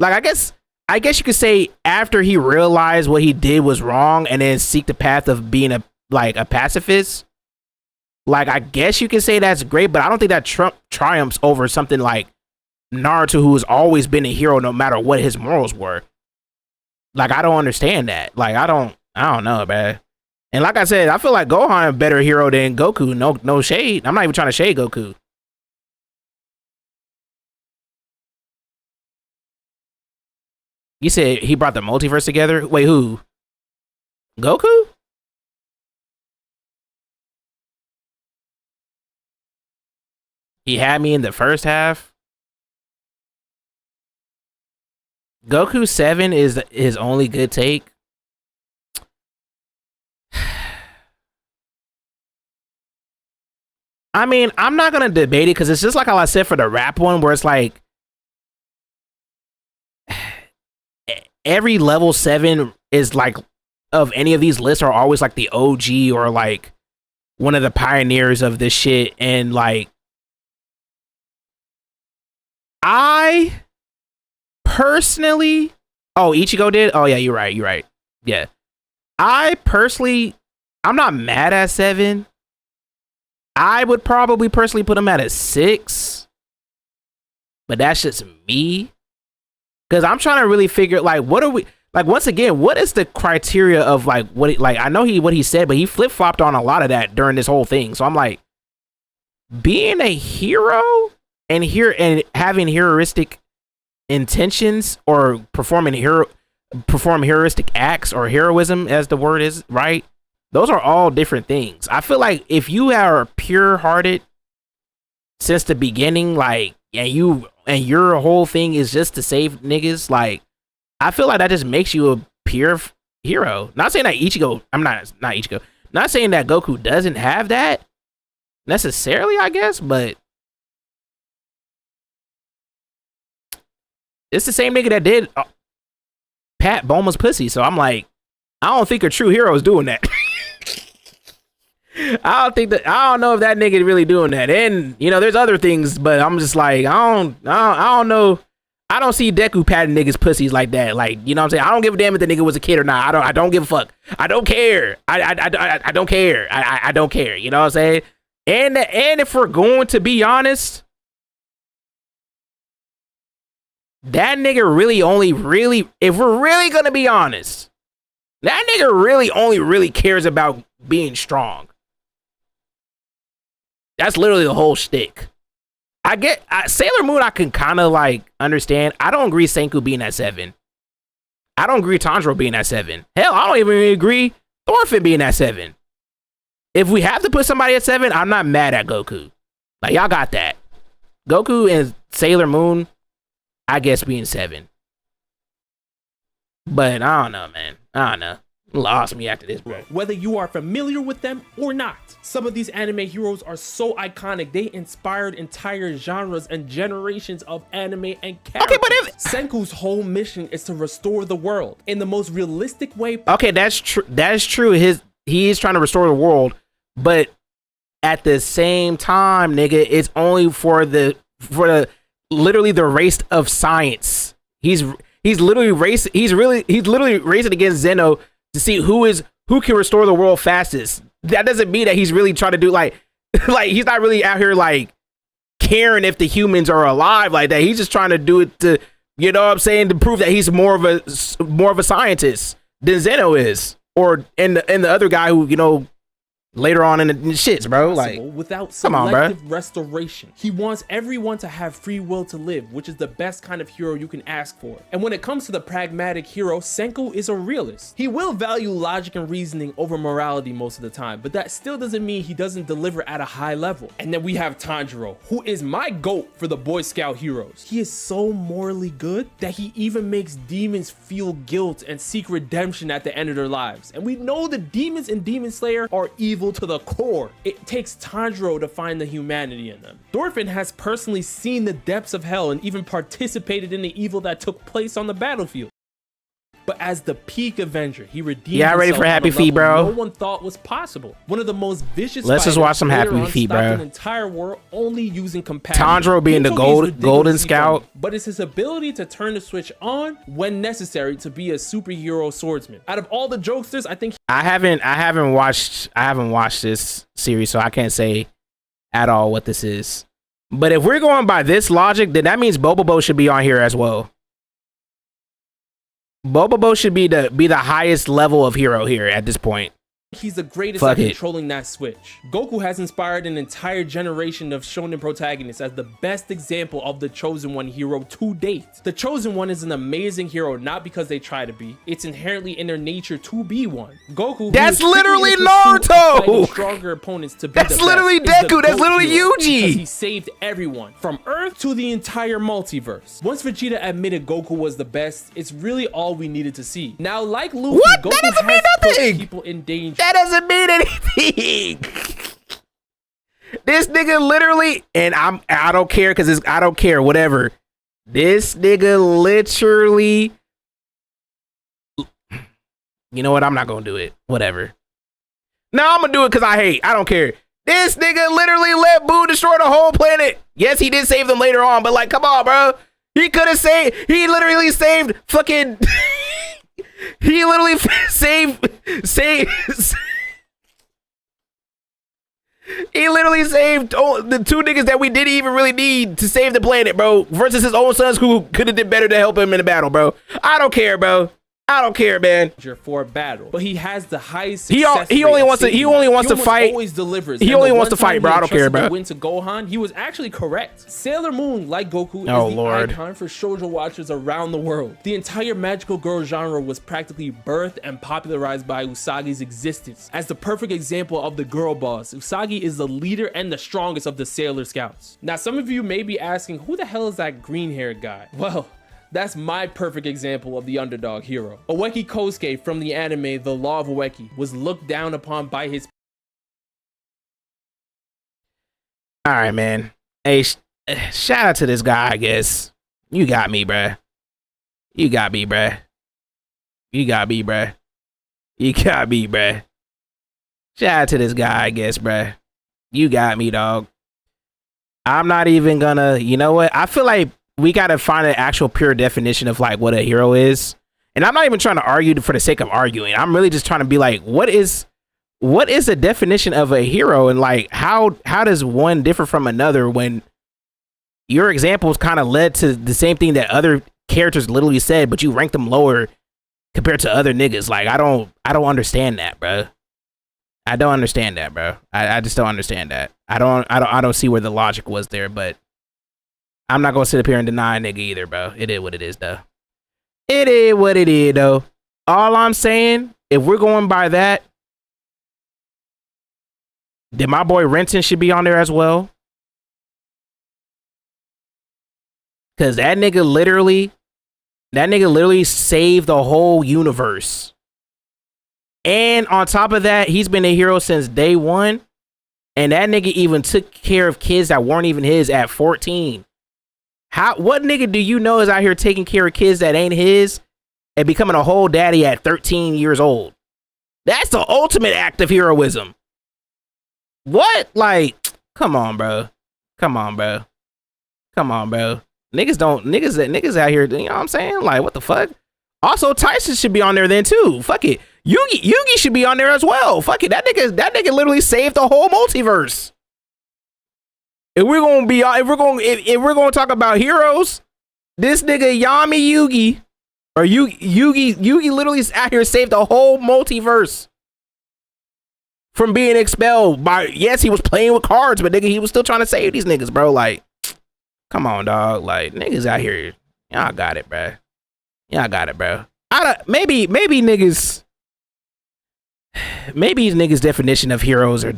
I guess you could say after he realized what he did was wrong and then seek the path of being a pacifist. Like, I guess you can say that's great, but I don't think that triumphs over something like Naruto, who has always been a hero no matter what his morals were. Like, I don't understand that. Like, I don't know, man. And like I said, I feel like Gohan a better hero than Goku. No shade. I'm not even trying to shade Goku. You said he brought the multiverse together? Wait, who? Goku? He had me in the first half. Goku 7 is his only good take. I mean, I'm not gonna debate it because it's just like how I said for the rap one, where it's like every level 7 is like of any of these lists are always like the OG or like one of the pioneers of this shit, and like I personally, Ichigo did? Oh yeah, you're right. Yeah. I personally, I'm not mad at 7. I would probably personally put him at a 6. But that's just me. Because I'm trying to really figure, like, what are we, like, once again, what is the criteria of, like, I know what he said, but he flip-flopped on a lot of that during this whole thing. So I'm like, being a hero and having heuristic intentions or perform heuristic acts or heroism, as the word is, right? Those are all different things. I feel like if you are pure-hearted since the beginning, like, and your whole thing is just to save niggas, like, I feel like that just makes you a pure hero. Not saying that Ichigo, not saying that Goku doesn't have that necessarily, I guess, but it's the same nigga that did Pat Boma's pussy. So I'm like, I don't think a true hero is doing that. I don't know if that nigga really doing that. And you know, there's other things, but I'm just like, I don't know. I don't see Deku patting niggas pussies like that. Like, you know what I'm saying? I don't give a damn if the nigga was a kid or not. I don't give a fuck. I don't care. I don't care. I don't care. You know what I'm saying? And if we're going to be honest, that nigga really, if we're really gonna be honest, that nigga really cares about being strong. That's literally the whole shtick. I get Sailor Moon, I can kind of like understand. I don't agree Senku being at 7. I don't agree Tanjiro being at 7. Hell, I don't even agree Thorfinn being at 7. If we have to put somebody at 7, I'm not mad at Goku. Like, y'all got that. Goku and Sailor Moon, I guess being 7. But I don't know, man. I don't know. Lost me after this, bro. Whether you are familiar with them or not, some of these anime heroes are so iconic they inspired entire genres and generations of anime and characters. Okay, but if Senku's whole mission is to restore the world in the most realistic way. Okay, that's true. That's true. He is trying to restore the world, but at the same time, nigga, it's only for the literally the race of science. He's literally racing against Zeno to see who can restore the world fastest. That doesn't mean that he's really trying to do like he's not really out here like caring if the humans are alive like that. He's just trying to do it to, you know what I'm saying, to prove that he's more of a scientist than Zeno is, or and the other guy who, you know, later on in the shits, bro. Like, without come on, bro. selective restoration. He wants everyone to have free will to live, which is the best kind of hero you can ask for. And when it comes to the pragmatic hero, Senku is a realist. He will value logic and reasoning over morality most of the time, but that still doesn't mean he doesn't deliver at a high level. And then we have Tanjiro, who is my GOAT for the Boy Scout heroes. He is so morally good that he even makes demons feel guilt and seek redemption at the end of their lives. And we know the demons in Demon Slayer are evil to the core. It takes Tanjiro to find the humanity in them. Thorfinn has personally seen the depths of hell and even participated in the evil that took place on the battlefield. But as the peak Avenger, he redeemed himself ready for Happy Feet, bro? No one thought was possible. One of the most vicious. Let's just watch some Happy Feet, bro. An entire world only using compassion. Tanjiro being the golden scout. Funny, but it's his ability to turn the switch on when necessary to be a superhero swordsman. Out of all the jokesters, I think I haven't watched this series, so I can't say at all what this is. But if we're going by this logic, then that means Bobobo should be on here as well. Bobobo should be the highest level of hero here at this point. He's the greatest at controlling that switch. Goku has inspired an entire generation of shonen protagonists as the best example of the Chosen One hero to date. The Chosen One is an amazing hero not because they try to be, it's inherently in their nature to be one. Goku, that's literally Naruto. Stronger opponents to be that's literally Deku. That's literally Yuji. Because he saved everyone from Earth to the entire multiverse. Once Vegeta admitted Goku was the best, it's really all we needed to see. Now, like Luffy, Goku has put people in danger. That doesn't mean anything. This nigga literally, and I don't care because I don't care, whatever. This nigga literally, you know what? I'm not gonna do it. Whatever. No, I'm gonna do it because I don't care. This nigga literally let Boo destroy the whole planet. Yes, he did save them later on, but like, come on, bro. He literally saved fucking. He literally saved. He literally saved the two niggas that we didn't even really need to save the planet, bro. Versus his own sons who could have did better to help him in the battle, bro. I don't care, bro. I don't care, man. For a battle, but he has the highest. He only wants to fight. Always delivers. He only wants to fight, bro. I don't care, bro. Win to Gohan, he was actually correct. Sailor Moon, like Goku, is the icon for shoujo watchers around the world. The entire magical girl genre was practically birthed and popularized by Usagi's existence. As the perfect example of the girl boss, Usagi is the leader and the strongest of the Sailor Scouts. Now, some of you may be asking, who the hell is that green-haired guy? Well, that's my perfect example of the underdog hero. Oweki Kosuke from the anime The Law of Oweki was looked down upon by his. All right, man. Hey, shout out to this guy, I guess. You got me, bruh. You got me, bruh. You got me, bruh. You got me, bruh. Shout out to this guy, I guess, bruh. You got me, dog. I'm not even gonna, you know what? I feel like we gotta find an actual pure definition of like what a hero is. And I'm not even trying to argue for the sake of arguing. I'm really just trying to be like, what is the definition of a hero? And like, how does one differ from another when your examples kind of led to the same thing that other characters literally said, but you rank them lower compared to other niggas. Like, I don't understand that, bro. I don't understand that, bro. I just don't understand that. I don't see where the logic was there, but I'm not gonna sit up here and deny a nigga either, bro. It is what it is, though. It is what it is, though. All I'm saying, if we're going by that, then my boy Renton should be on there as well. Cause that nigga literally saved the whole universe. And on top of that, he's been a hero since day one. And that nigga even took care of kids that weren't even his at 14. What nigga do you know is out here taking care of kids that ain't his and becoming a whole daddy at 13 years old? That's the ultimate act of heroism. What? Like, come on, bro. Come on, bro. Come on, bro. Niggas out here, you know what I'm saying? Like, what the fuck? Also, Tyson should be on there then too. Fuck it. Yugi should be on there as well. Fuck it. That nigga literally saved the whole multiverse. If we're gonna talk about heroes, this nigga Yami Yugi or Yugi literally out here saved the whole multiverse from being expelled by. Yes, he was playing with cards, but nigga, he was still trying to save these niggas, bro. Like, come on, dog. Like, niggas out here, y'all got it, bro. Y'all got it, bro. Maybe niggas. Maybe niggas' definition of heroes are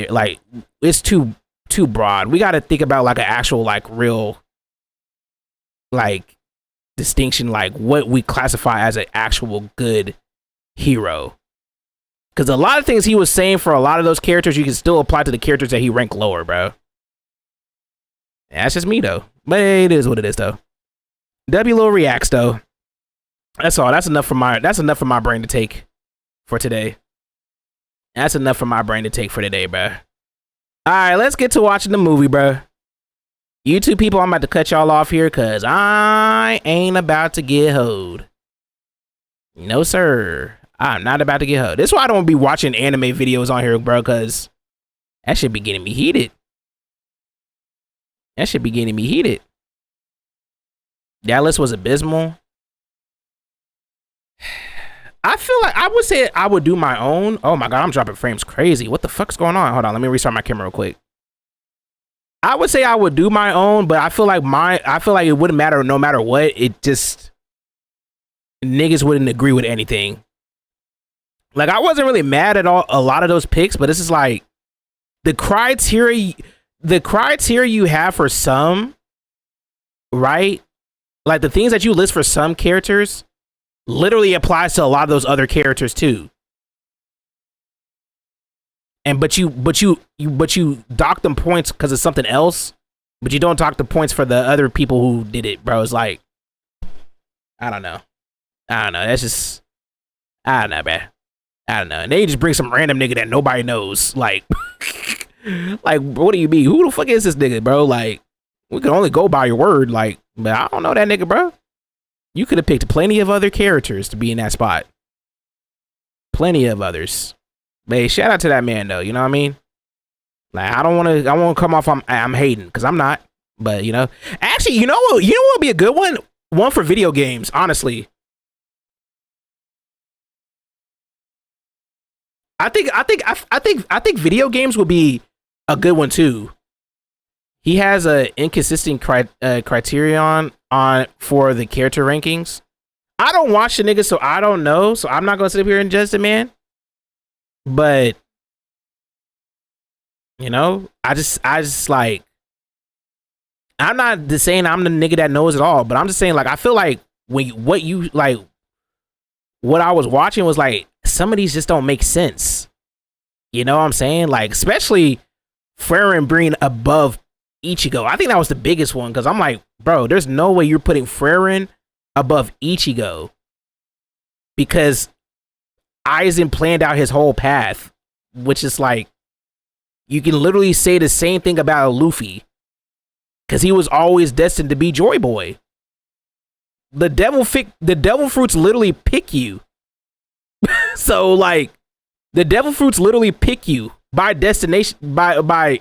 like it's too broad. We got to think about like an actual like real like distinction, like what we classify as an actual good hero. Because a lot of things he was saying for a lot of those characters, you can still apply to the characters that he ranked lower, bro. That's just me though. But it is what it is though. W Lil reacts though. That's all. That's enough for my brain to take for today. That's enough for my brain to take for today, bro. All right, let's get to watching the movie, bro. You two people, I'm about to cut y'all off here because I ain't about to get hoed. No, sir. I'm not about to get hoed. This is why I don't be watching anime videos on here, bro, because that should be getting me heated. That should be getting me heated. That list was abysmal. I feel like I would say I would do my own. Oh my god, I'm dropping frames crazy. What the fuck's going on? Hold on, let me restart my camera real quick. I would say I would do my own, but I feel like it wouldn't matter no matter what. It just niggas wouldn't agree with anything. Like, I wasn't really mad at a lot of those picks, but this is like the criteria you have for some, right? Like the things that you list for some characters literally applies to a lot of those other characters too. And but you dock them points because of something else, but you don't dock the points for the other people who did it, bro. It's like, I don't know. That's just, I don't know, man. I don't know. And they just bring some random nigga that nobody knows. Like, like, what do you mean? Who the fuck is this nigga, bro? Like, we can only go by your word. Like, but I don't know that nigga, bro. You could have picked plenty of other characters to be in that spot. Plenty of others. But hey, shout out to that man though, you know what I mean? Like, I won't come off I'm hating, because I'm not. But you know. Actually, you know what would be a good one? One for video games, honestly. I think video games would be a good one too. He has a inconsistent criterion on for the character rankings. I don't watch the nigga, so I don't know. So I'm not gonna sit up here and judge the man. But you know, I just like, I'm not just saying I'm the nigga that knows it all, but I'm just saying, like, I feel like what I was watching was like, some of these just don't make sense. You know what I'm saying? Like, especially Frieren being above Ichigo. I think that was the biggest one, because I'm like, bro, there's no way you're putting Frieren above Ichigo, because Aizen planned out his whole path, which is like, you can literally say the same thing about Luffy, because he was always destined to be Joy Boy. The devil fruits literally pick you. So like, the devil fruits literally pick you by destination, by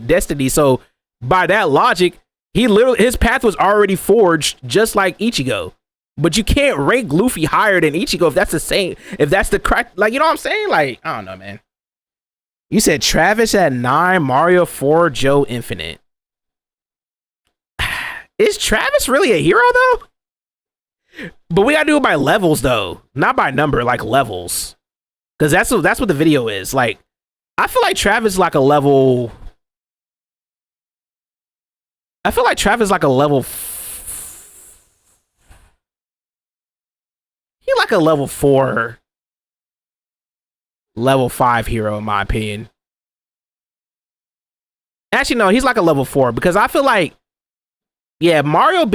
destiny. So by that logic, his path was already forged, just like Ichigo. But you can't rank Luffy higher than Ichigo if that's the same. If that's the crack, like, you know what I'm saying? Like, I don't know, man. You said Travis at 9, Mario 4, Joe Infinite. Is Travis really a hero though? But we gotta do it by levels though, not by number, like levels. Cause that's what the video is. Like, I feel like Travis is like a level. I feel like Travis is like a level. He like a level 4, level 5 hero in my opinion. Actually, no, he's like a level 4 because I feel like, yeah, Mario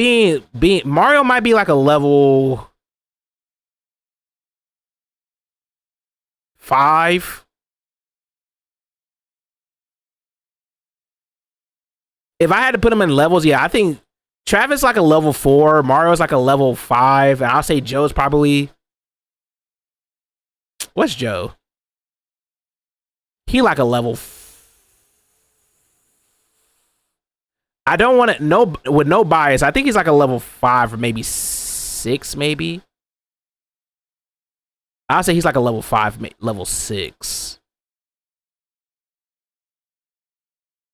Mario might be like a level 5. If I had to put them in levels, yeah, I think Travis like a level 4, Mario's like a level 5, and I'll say Joe's probably. What's Joe? He like a level. I don't want to know with no bias. I think he's like a level 5 or maybe 6, maybe. I'll say he's like a level 5, level 6.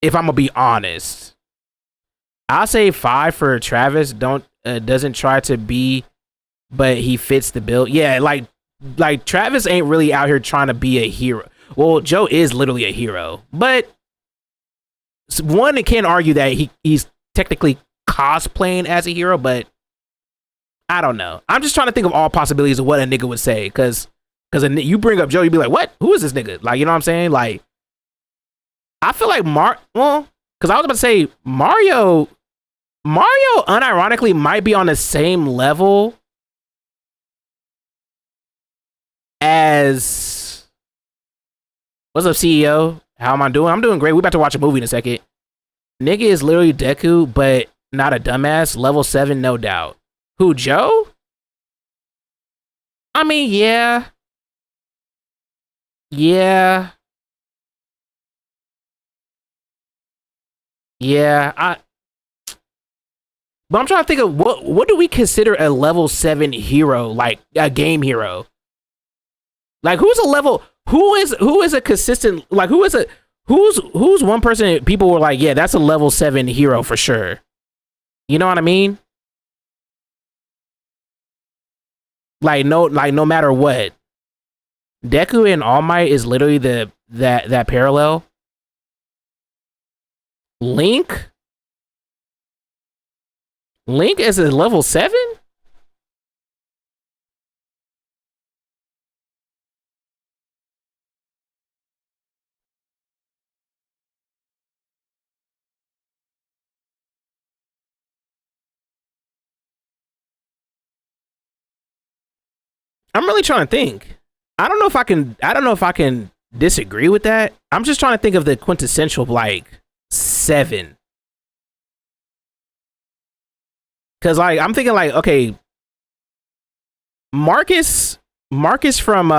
If I'm gonna be honest, I'll say 5 for Travis. Doesn't try to be, but he fits the bill. Yeah, like Travis ain't really out here trying to be a hero. Well, Joe is literally a hero, but one can't argue that he's technically cosplaying as a hero, but I don't know. I'm just trying to think of all possibilities of what a nigga would say, because you bring up Joe, you'd be like, what? Who is this nigga? Like, you know what I'm saying? Like, I feel like because I was about to say Mario unironically might be on the same level as, what's up, CEO? How am I doing? I'm doing great. We're about to watch a movie in a second. Nigga is literally Deku, but not a dumbass. Level 7, no doubt. Who, Joe? I mean, yeah. Yeah. Yeah. But I'm trying to think of what do we consider a level 7 hero, like a game hero? Like, who's a level? Who is a consistent, like, who's one person people were like, yeah, that's a level 7 hero for sure. You know what I mean? Like, no matter what. Deku and All Might is literally that parallel. Link is a level 7? I'm really trying to think. I don't know if I can disagree with that. I'm just trying to think of the quintessential like 7. Cause like I'm thinking like, okay, Marcus from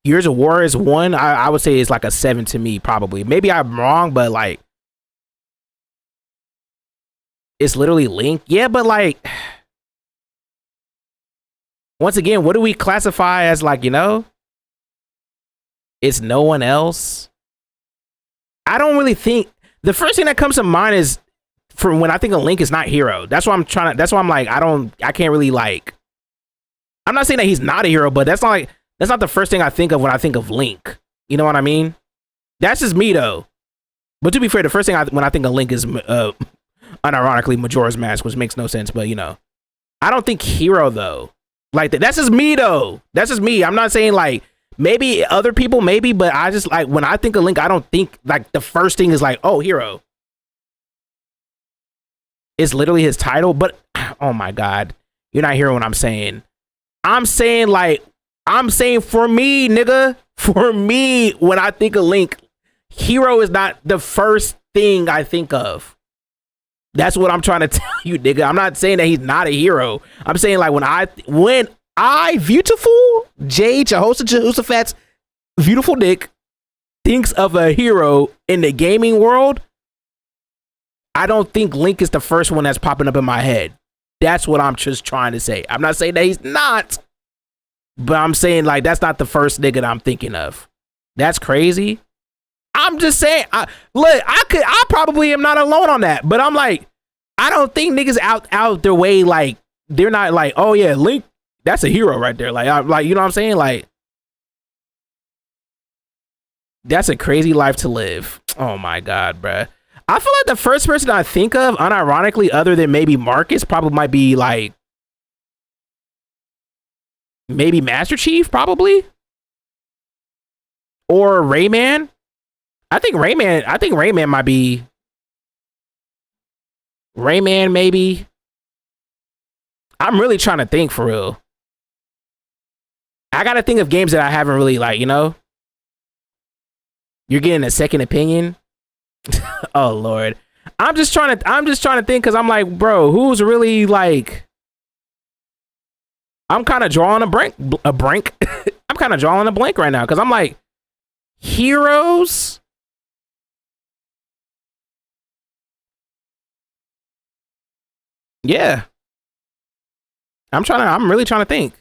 Gears of War is 1. I would say is like a 7 to me, probably. Maybe I'm wrong, but like it's literally Link. Yeah, but like, once again, what do we classify as, like, you know? It's no one else. I don't really think the first thing that comes to mind is, from when I think of Link, is not hero. That's why I'm like, I can't really like. I'm not saying that he's not a hero, but that's not the first thing I think of when I think of Link. You know what I mean? That's just me though. But to be fair, the first thing when I think of Link is unironically Majora's Mask, which makes no sense. But you know, I don't think hero though. Like that's just me though. That's just me. I'm not saying like maybe other people maybe, but I just like when I think of Link, I don't think like the first thing is like, oh, hero. It's literally his title, but oh my god, you're not hearing what I'm saying. I'm saying for me, nigga, for me, when I think of Link, hero is not the first thing I think of. That's what I'm trying to tell you, nigga. I'm not saying that he's not a hero. I'm saying like when I beautiful Jade Jehoshaphat's beautiful dick thinks of a hero in the gaming world, I don't think Link is the first one that's popping up in my head. That's what I'm just trying to say. I'm not saying that he's not, but I'm saying like that's not the first nigga that I'm thinking of. That's crazy. I'm just saying. I probably am not alone on that, but I'm like, I don't think niggas out their way like they're not like, oh yeah, Link, that's a hero right there. Like, you know what I'm saying? Like, that's a crazy life to live. Oh my god, bruh. I feel like the first person I think of, unironically, other than maybe Marcus, probably might be like maybe Master Chief, probably, or Rayman. I think Rayman might be Rayman. Maybe. I'm really trying to think for real. I gotta think of games that I haven't really like. You know, you're getting a second opinion. Oh Lord, I'm just trying to think because I'm like, bro, who's really like? I'm kind of drawing a blank. I'm kind of drawing a blank right now because I'm like, heroes. Yeah, I'm really trying to think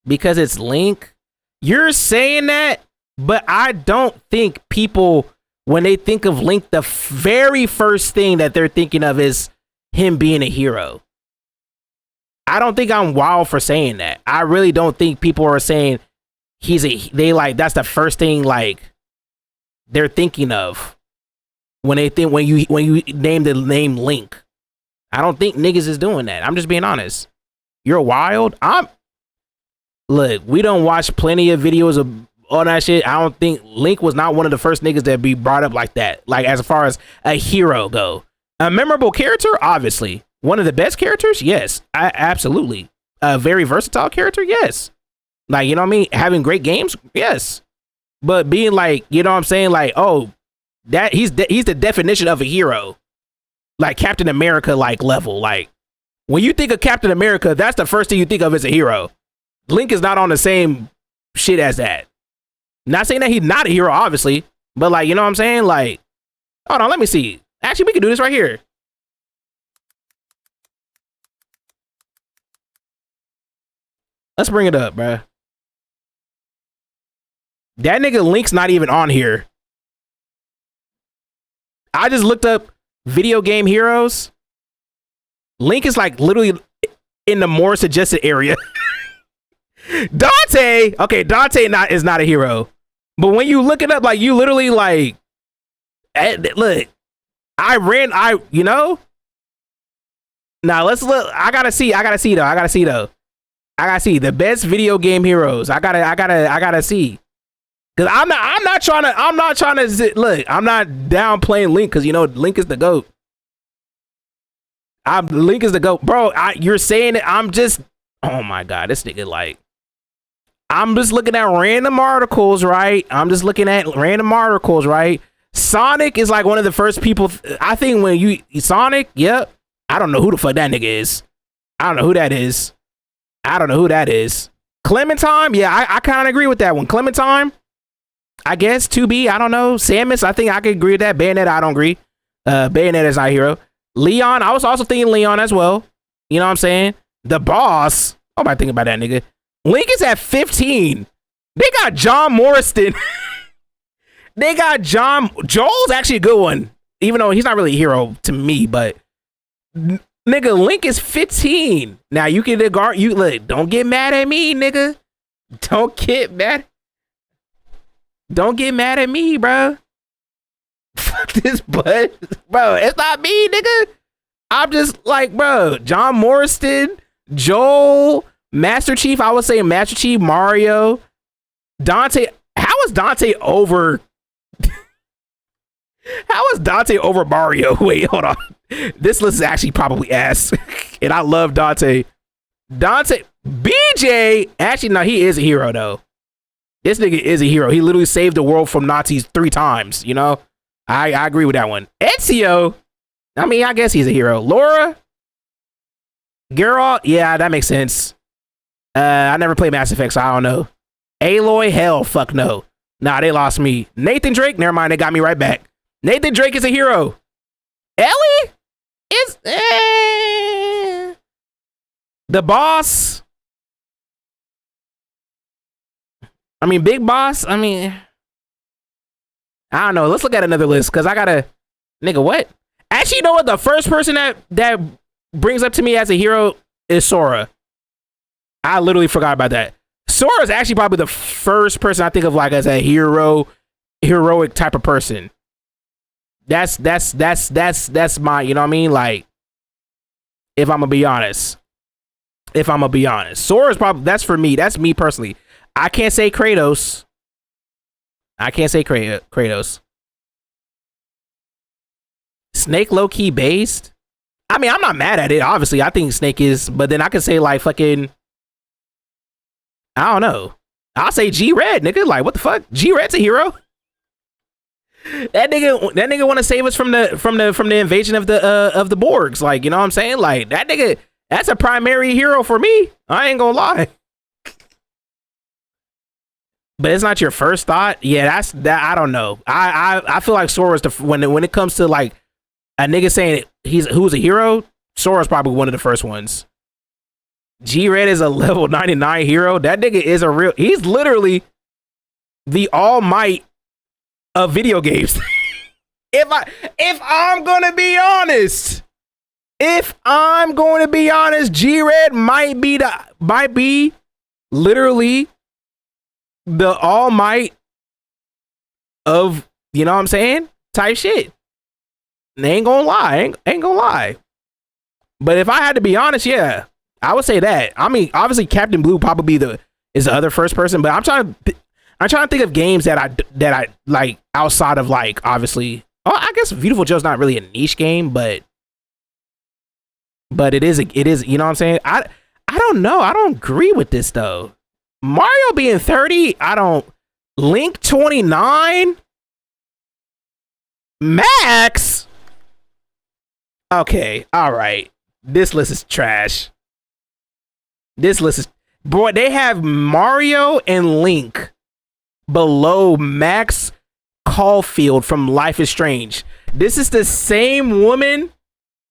because it's Link. You're saying that, but I don't think people, when they think of Link, the very first thing that they're thinking of is him being a hero. I don't think I'm wild for saying that. I really don't think people are saying that's the first thing like they're thinking of when you name the name Link. I don't think niggas is doing that. I'm just being honest. You're wild. Look, we don't watch plenty of videos of all that shit. I don't think Link was not one of the first niggas that be brought up like that. Like as far as a hero go, a memorable character, obviously. One of the best characters, yes, absolutely. A very versatile character, yes. Like, you know what I mean? Having great games, yes. But being like, you know what I'm saying? Like, oh, that he's the definition of a hero. Like Captain America like level. Like when you think of Captain America, that's the first thing you think of as a hero. Link is not on the same shit as that. Not saying that he's not a hero, obviously, but like, you know what I'm saying? Like, hold on, let me see. Actually, we can do this right here. Let's bring it up, bruh. That nigga Link's not even on here. I just looked up video game heroes. Link is like literally in the more suggested area. Dante, okay, Dante is not a hero, but when you look it up, like you literally like, look, you know. Now let's look. I gotta see though. I gotta see the best video game heroes. I gotta see. Cause I'm not trying to look. I'm not downplaying Link because you know Link is the GOAT. Link is the GOAT, bro. You're saying it. I'm just, oh my god, this nigga like. I'm just looking at random articles, right? Sonic is like one of the first people. I think when Sonic, yep. I don't know who the fuck that nigga is. I don't know who that is. Clementine, yeah, I kind of agree with that one. Clementine, I guess 2B, I don't know. Samus, I think I could agree with that. Bayonetta, I don't agree. Bayonetta is not a hero. Leon, I was also thinking Leon as well. You know what I'm saying? The boss. What am I thinking about that nigga? Link is at 15. They got John Morriston. Joel's actually a good one. Even though he's not really a hero to me, but nigga, Link is 15. Now you can look, don't get mad at me, nigga. Don't get mad at me, bro. Fuck this butt. Bro, it's not me, nigga. I'm just like, bro, John Morriston, Joel, Master Chief, I would say Master Chief, Mario, Dante. How is Dante over? How is Dante over Mario? Wait, hold on. This list is actually probably ass. And I love Dante. BJ, actually, no, he is a hero though. This nigga is a hero. He literally saved the world from Nazis 3 times, you know? I agree with that one. Ezio, I mean, I guess he's a hero. Laura, Geralt, yeah, that makes sense. I never played Mass Effect, so I don't know. Aloy, hell, fuck no. Nah, they lost me. Nathan Drake, never mind, they got me right back. Nathan Drake is a hero. Ellie is the boss. I mean, Big Boss. I mean, I don't know. Let's look at another list because I gotta, nigga, what? Actually, you know what? The first person that brings up to me as a hero is Sora. I literally forgot about that. Sora is actually probably the first person I think of like as a heroic type of person. That's my, you know what I mean? Like, if I'm gonna be honest. Sora's probably, that's for me. That's me personally. I can't say Kratos. Snake low-key based? I mean, I'm not mad at it. Obviously, I think Snake is, but then I could say like fucking, I don't know. I'll say G-Red, nigga. Like, what the fuck? G-Red's a hero. That nigga want to save us from the invasion of the Borgs. Like, you know what I'm saying? Like, that nigga, that's a primary hero for me. I ain't gonna lie. But it's not your first thought. Yeah, that's that. I don't know. I feel like Sora's when it comes to like a nigga saying who's a hero, Sora's probably one of the first ones. G-Red is a level 99 hero. That nigga is he's literally the all might of video games. if I'm gonna be honest, G-Red might be literally the all might of, you know what I'm saying, type shit. They ain't gonna lie. Ain't gonna lie. But if I had to be honest, yeah, I would say that. I mean, obviously Captain Blue probably is the other first person, but I'm trying to think of games that I like outside of like, obviously. Oh, I guess Beautiful Joe's not really a niche game, but it is, you know what I'm saying? I don't know. I don't agree with this though. Mario being 30, I don't. Link 29? Max? Okay, all right. This list is trash. Boy, they have Mario and Link below Max Caulfield from Life is Strange. This is the same woman.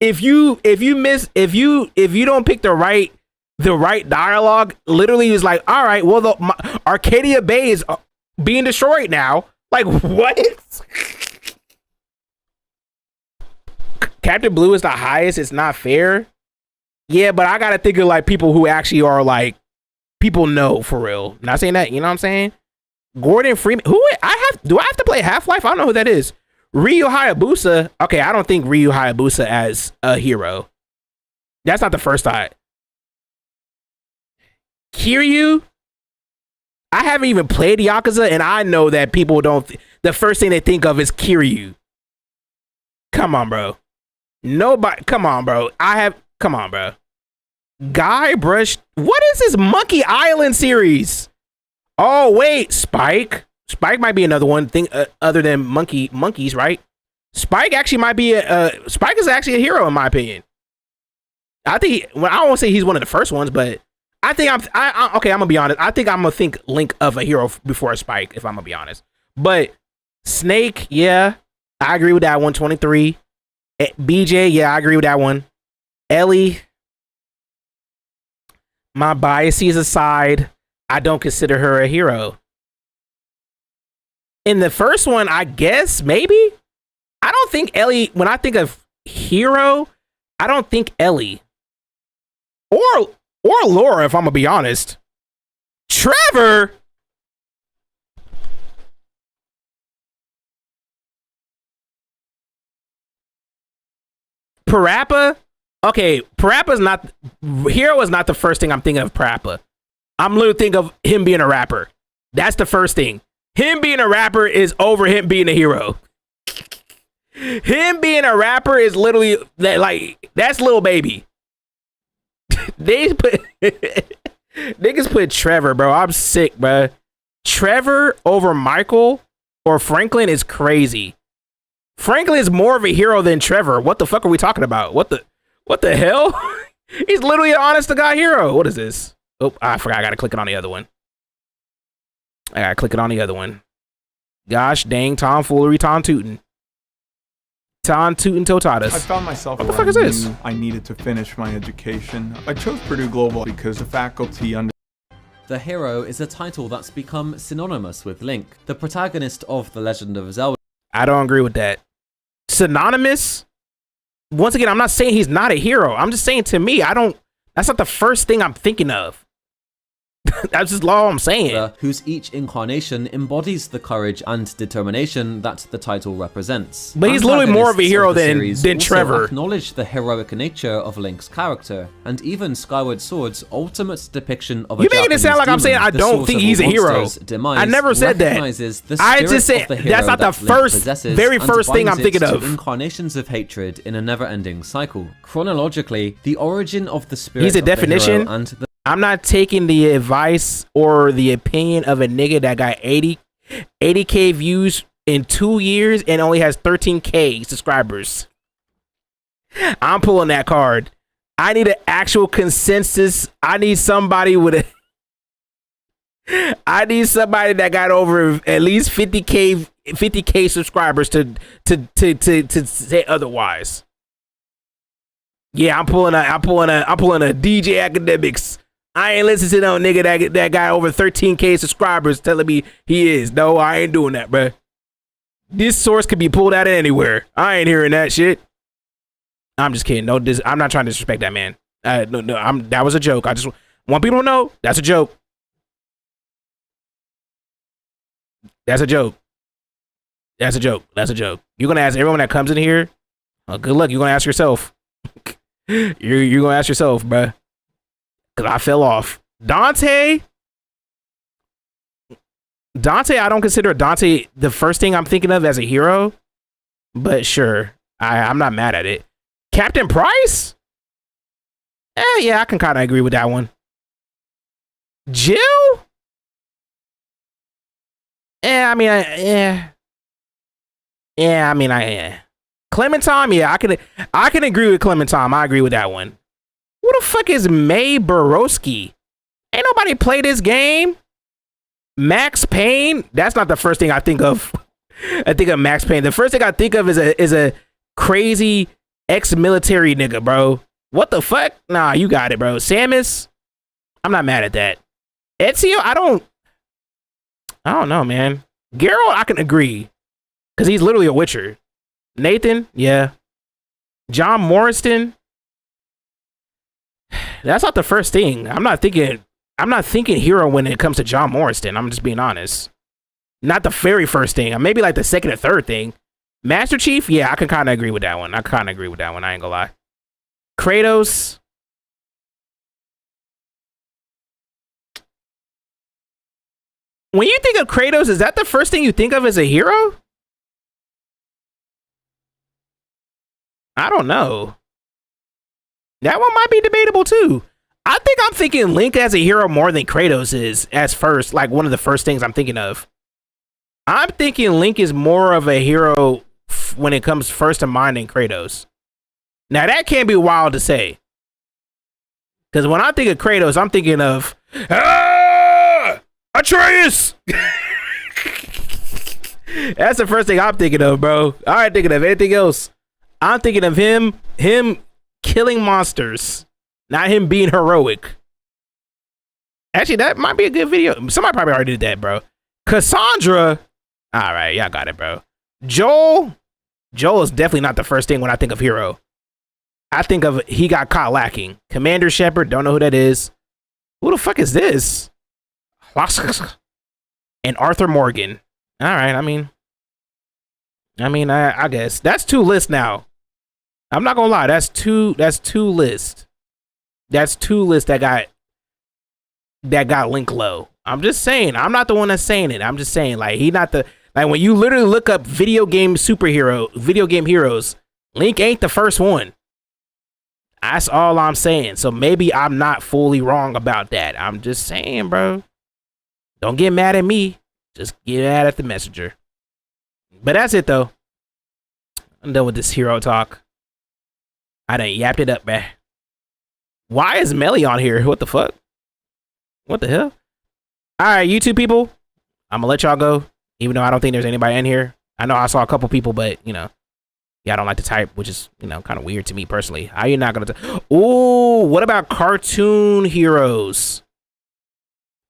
If you don't pick the right dialogue, literally is like, all right, well, Arcadia Bay is being destroyed now. Like, what? Captain Blue is the highest. It's not fair. Yeah, but I gotta think of like people who actually are like people know for real. Not saying that, you know what I'm saying? Gordon Freeman. Do I have to play Half-Life? I don't know who that is. Ryu Hayabusa. Okay, I don't think Ryu Hayabusa as a hero. That's not the first thought. Kiryu. I haven't even played Yakuza, and I know that people don't. The first thing they think of is Kiryu. Come on, bro. Nobody. Come on, bro. Come on, bro. Guybrush. What is this Monkey Island series? Oh wait, Spike. Spike might be another one thing other than monkeys, right? Spike actually might be Spike is actually a hero in my opinion. I think. Well, I don't want to say he's one of the first ones, but I think okay, I'm gonna be honest. I think I'm gonna think Link of a hero before Spike, if I'm gonna be honest. But Snake, yeah, I agree with that one. 23. BJ, yeah, I agree with that one. Ellie, my biases aside, I don't consider her a hero. In the first one, I guess maybe. I don't think Ellie. When I think of hero, I don't think Ellie or Laura, if I'm gonna be honest. Trevor. Parappa. Okay, Parappa's not hero. Is not the first thing I'm thinking of. Parappa. I'm literally thinking of him being a rapper. That's the first thing. Him being a rapper is over him being a hero. Him being a rapper is literally that, like, that's Lil Baby. They put niggas put Trevor, bro. I'm sick, bro. Trevor over Michael or Franklin is crazy. Franklin is more of a hero than Trevor. What the fuck are we talking about? What the hell? He's literally an honest to God hero. What is this? Oh, I forgot. I gotta click it on the other one. Gosh dang tomfoolery, ton tootin'. Ton tootin' totatus. I found myself What the where fuck is I this? knew I needed to finish my education. I chose Purdue Global because the faculty under The Hero is a title that's become synonymous with Link, the protagonist of The Legend of Zelda. I don't agree with that. Synonymous? Once again, I'm not saying he's not a hero. I'm just saying, to me, that's not the first thing I'm thinking of. That's just all I'm saying. Whose each incarnation embodies the courage and determination that the title represents. But he's literally more of a hero than also Trevor. Acknowledge the heroic nature of Link's character, and even Skyward Sword's ultimate depiction of a You're making it sound like I'm saying I don't think he's a hero. I never said that. I just said that's not the very first thing I'm thinking of. Incarnations of hatred in a never-ending cycle. Chronologically, the origin of the spirit He's a of the definition. hero and the I'm not taking the advice or the opinion of a nigga that got 80K views in 2 years and only has 13K subscribers. I'm pulling that card. I need an actual consensus. I need somebody that got over at least 50K subscribers to say otherwise. Yeah, I'm pulling a DJ Academics. I ain't listening to no nigga that got over 13K subscribers telling me he is. No, I ain't doing that, bruh. This source could be pulled out of anywhere. I ain't hearing that shit. I'm just kidding. No, I'm not trying to disrespect that man. No, that was a joke. I just want people to know that's a joke. That's a joke. That's a joke. That's a joke. You're gonna ask everyone that comes in here. Good luck. You're gonna ask yourself. You're gonna ask yourself, bruh. Cause I fell off. Dante, I don't consider Dante the first thing I'm thinking of as a hero, but sure, I'm not mad at it. Captain Price? Yeah, I can kind of agree with that one. Jill? Clementine? Yeah, I can agree with Clementine. I agree with that one. Who the fuck is May Borowski? Ain't nobody play this game. Max Payne? That's not the first thing I think of. I think of Max Payne. The first thing I think of is a crazy ex-military nigga, bro. What the fuck? Nah, you got it, bro. Samus? I'm not mad at that. Ezio? I don't know, man. Geralt, I can agree. Because he's literally a Witcher. Nathan? Yeah. John Morriston? That's not the first thing. I'm not thinking hero when it comes to John Morriston. I'm just being honest. Not the very first thing. Maybe like the second or third thing. Master Chief? Yeah, I can kind of agree with that one. I ain't gonna lie. Kratos? When you think of Kratos, is that the first thing you think of as a hero? I don't know. That one might be debatable too. I think I'm thinking Link as a hero more than Kratos is as first, like one of the first things I'm thinking of. I'm thinking Link is more of a hero when it comes first to mind than Kratos. Now that can't be wild to say. Because when I think of Kratos, I'm thinking of Atreus! That's the first thing I'm thinking of, bro. I ain't thinking of anything else. I'm thinking of him killing monsters, not him being heroic. Actually, that might be a good video. Somebody probably already did that, bro. Cassandra. All right, y'all got it, bro. Joel is definitely not the first thing when I think of hero. I think of he got caught lacking. Commander Shepard, don't know who that is. Who the fuck is this? And Arthur Morgan. All right, I guess that's 2 lists now. I'm not gonna lie, that's two lists. That's 2 lists that got Link low. I'm just saying, I'm not the one that's saying it. I'm just saying, like, he not the, like, when you literally look up video game heroes, Link ain't the first one. That's all I'm saying. So maybe I'm not fully wrong about that. I'm just saying, bro. Don't get mad at me. Just get mad at the messenger. But that's it, though. I'm done with this hero talk. I done yapped it up, man. Why is Melly on here? What the fuck? What the hell? All right, YouTube people. I'm gonna let y'all go. Even though I don't think there's anybody in here. I know I saw a couple people, but you know, yeah, I don't like to type, which is, you know, kind of weird to me personally. How you not gonna? Ooh, what about cartoon heroes?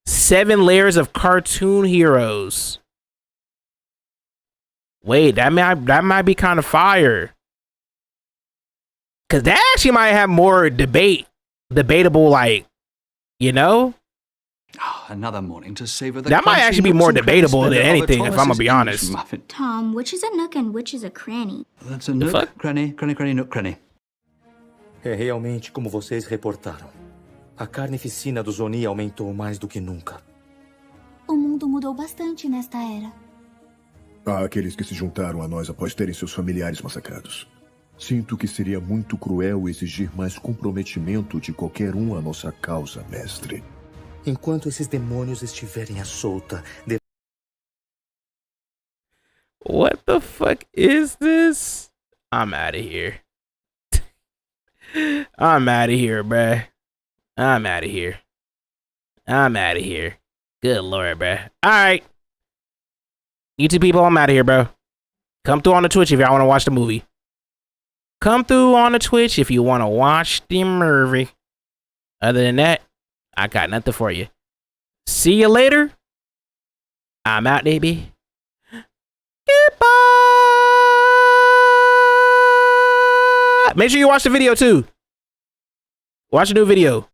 7 layers of cartoon heroes. Wait, that might be kind of fire. Cause that actually might have more debatable, like, you know. Another morning to savor the that might actually be more debatable than anything, if I'm gonna be honest. Tom, which is a nook and which is a cranny? That's a nook, cranny, nook, cranny. É realmente como vocês reportaram. A carnificina do Zoni aumentou mais do que nunca. O mundo mudou bastante nesta era. Há aqueles que se juntaram a nós após terem seus familiares massacrados. Sinto que seria muito cruel exigir mais comprometimento de qualquer um à nossa causa, mestre. Enquanto esses demônios estiverem à solta, What the fuck is this? I'm out of here. I'm out of here, bruh. I'm out of here. I'm out of here. Good lord, bruh. Alright. YouTube people, I'm out of here, bro. Come through on the Twitch if y'all want to watch the movie. Come through on the Twitch if you want to watch the movie. Other than that, I got nothing for you. See you later. I'm out, baby. Goodbye. Make sure you watch the video too. Watch the new video.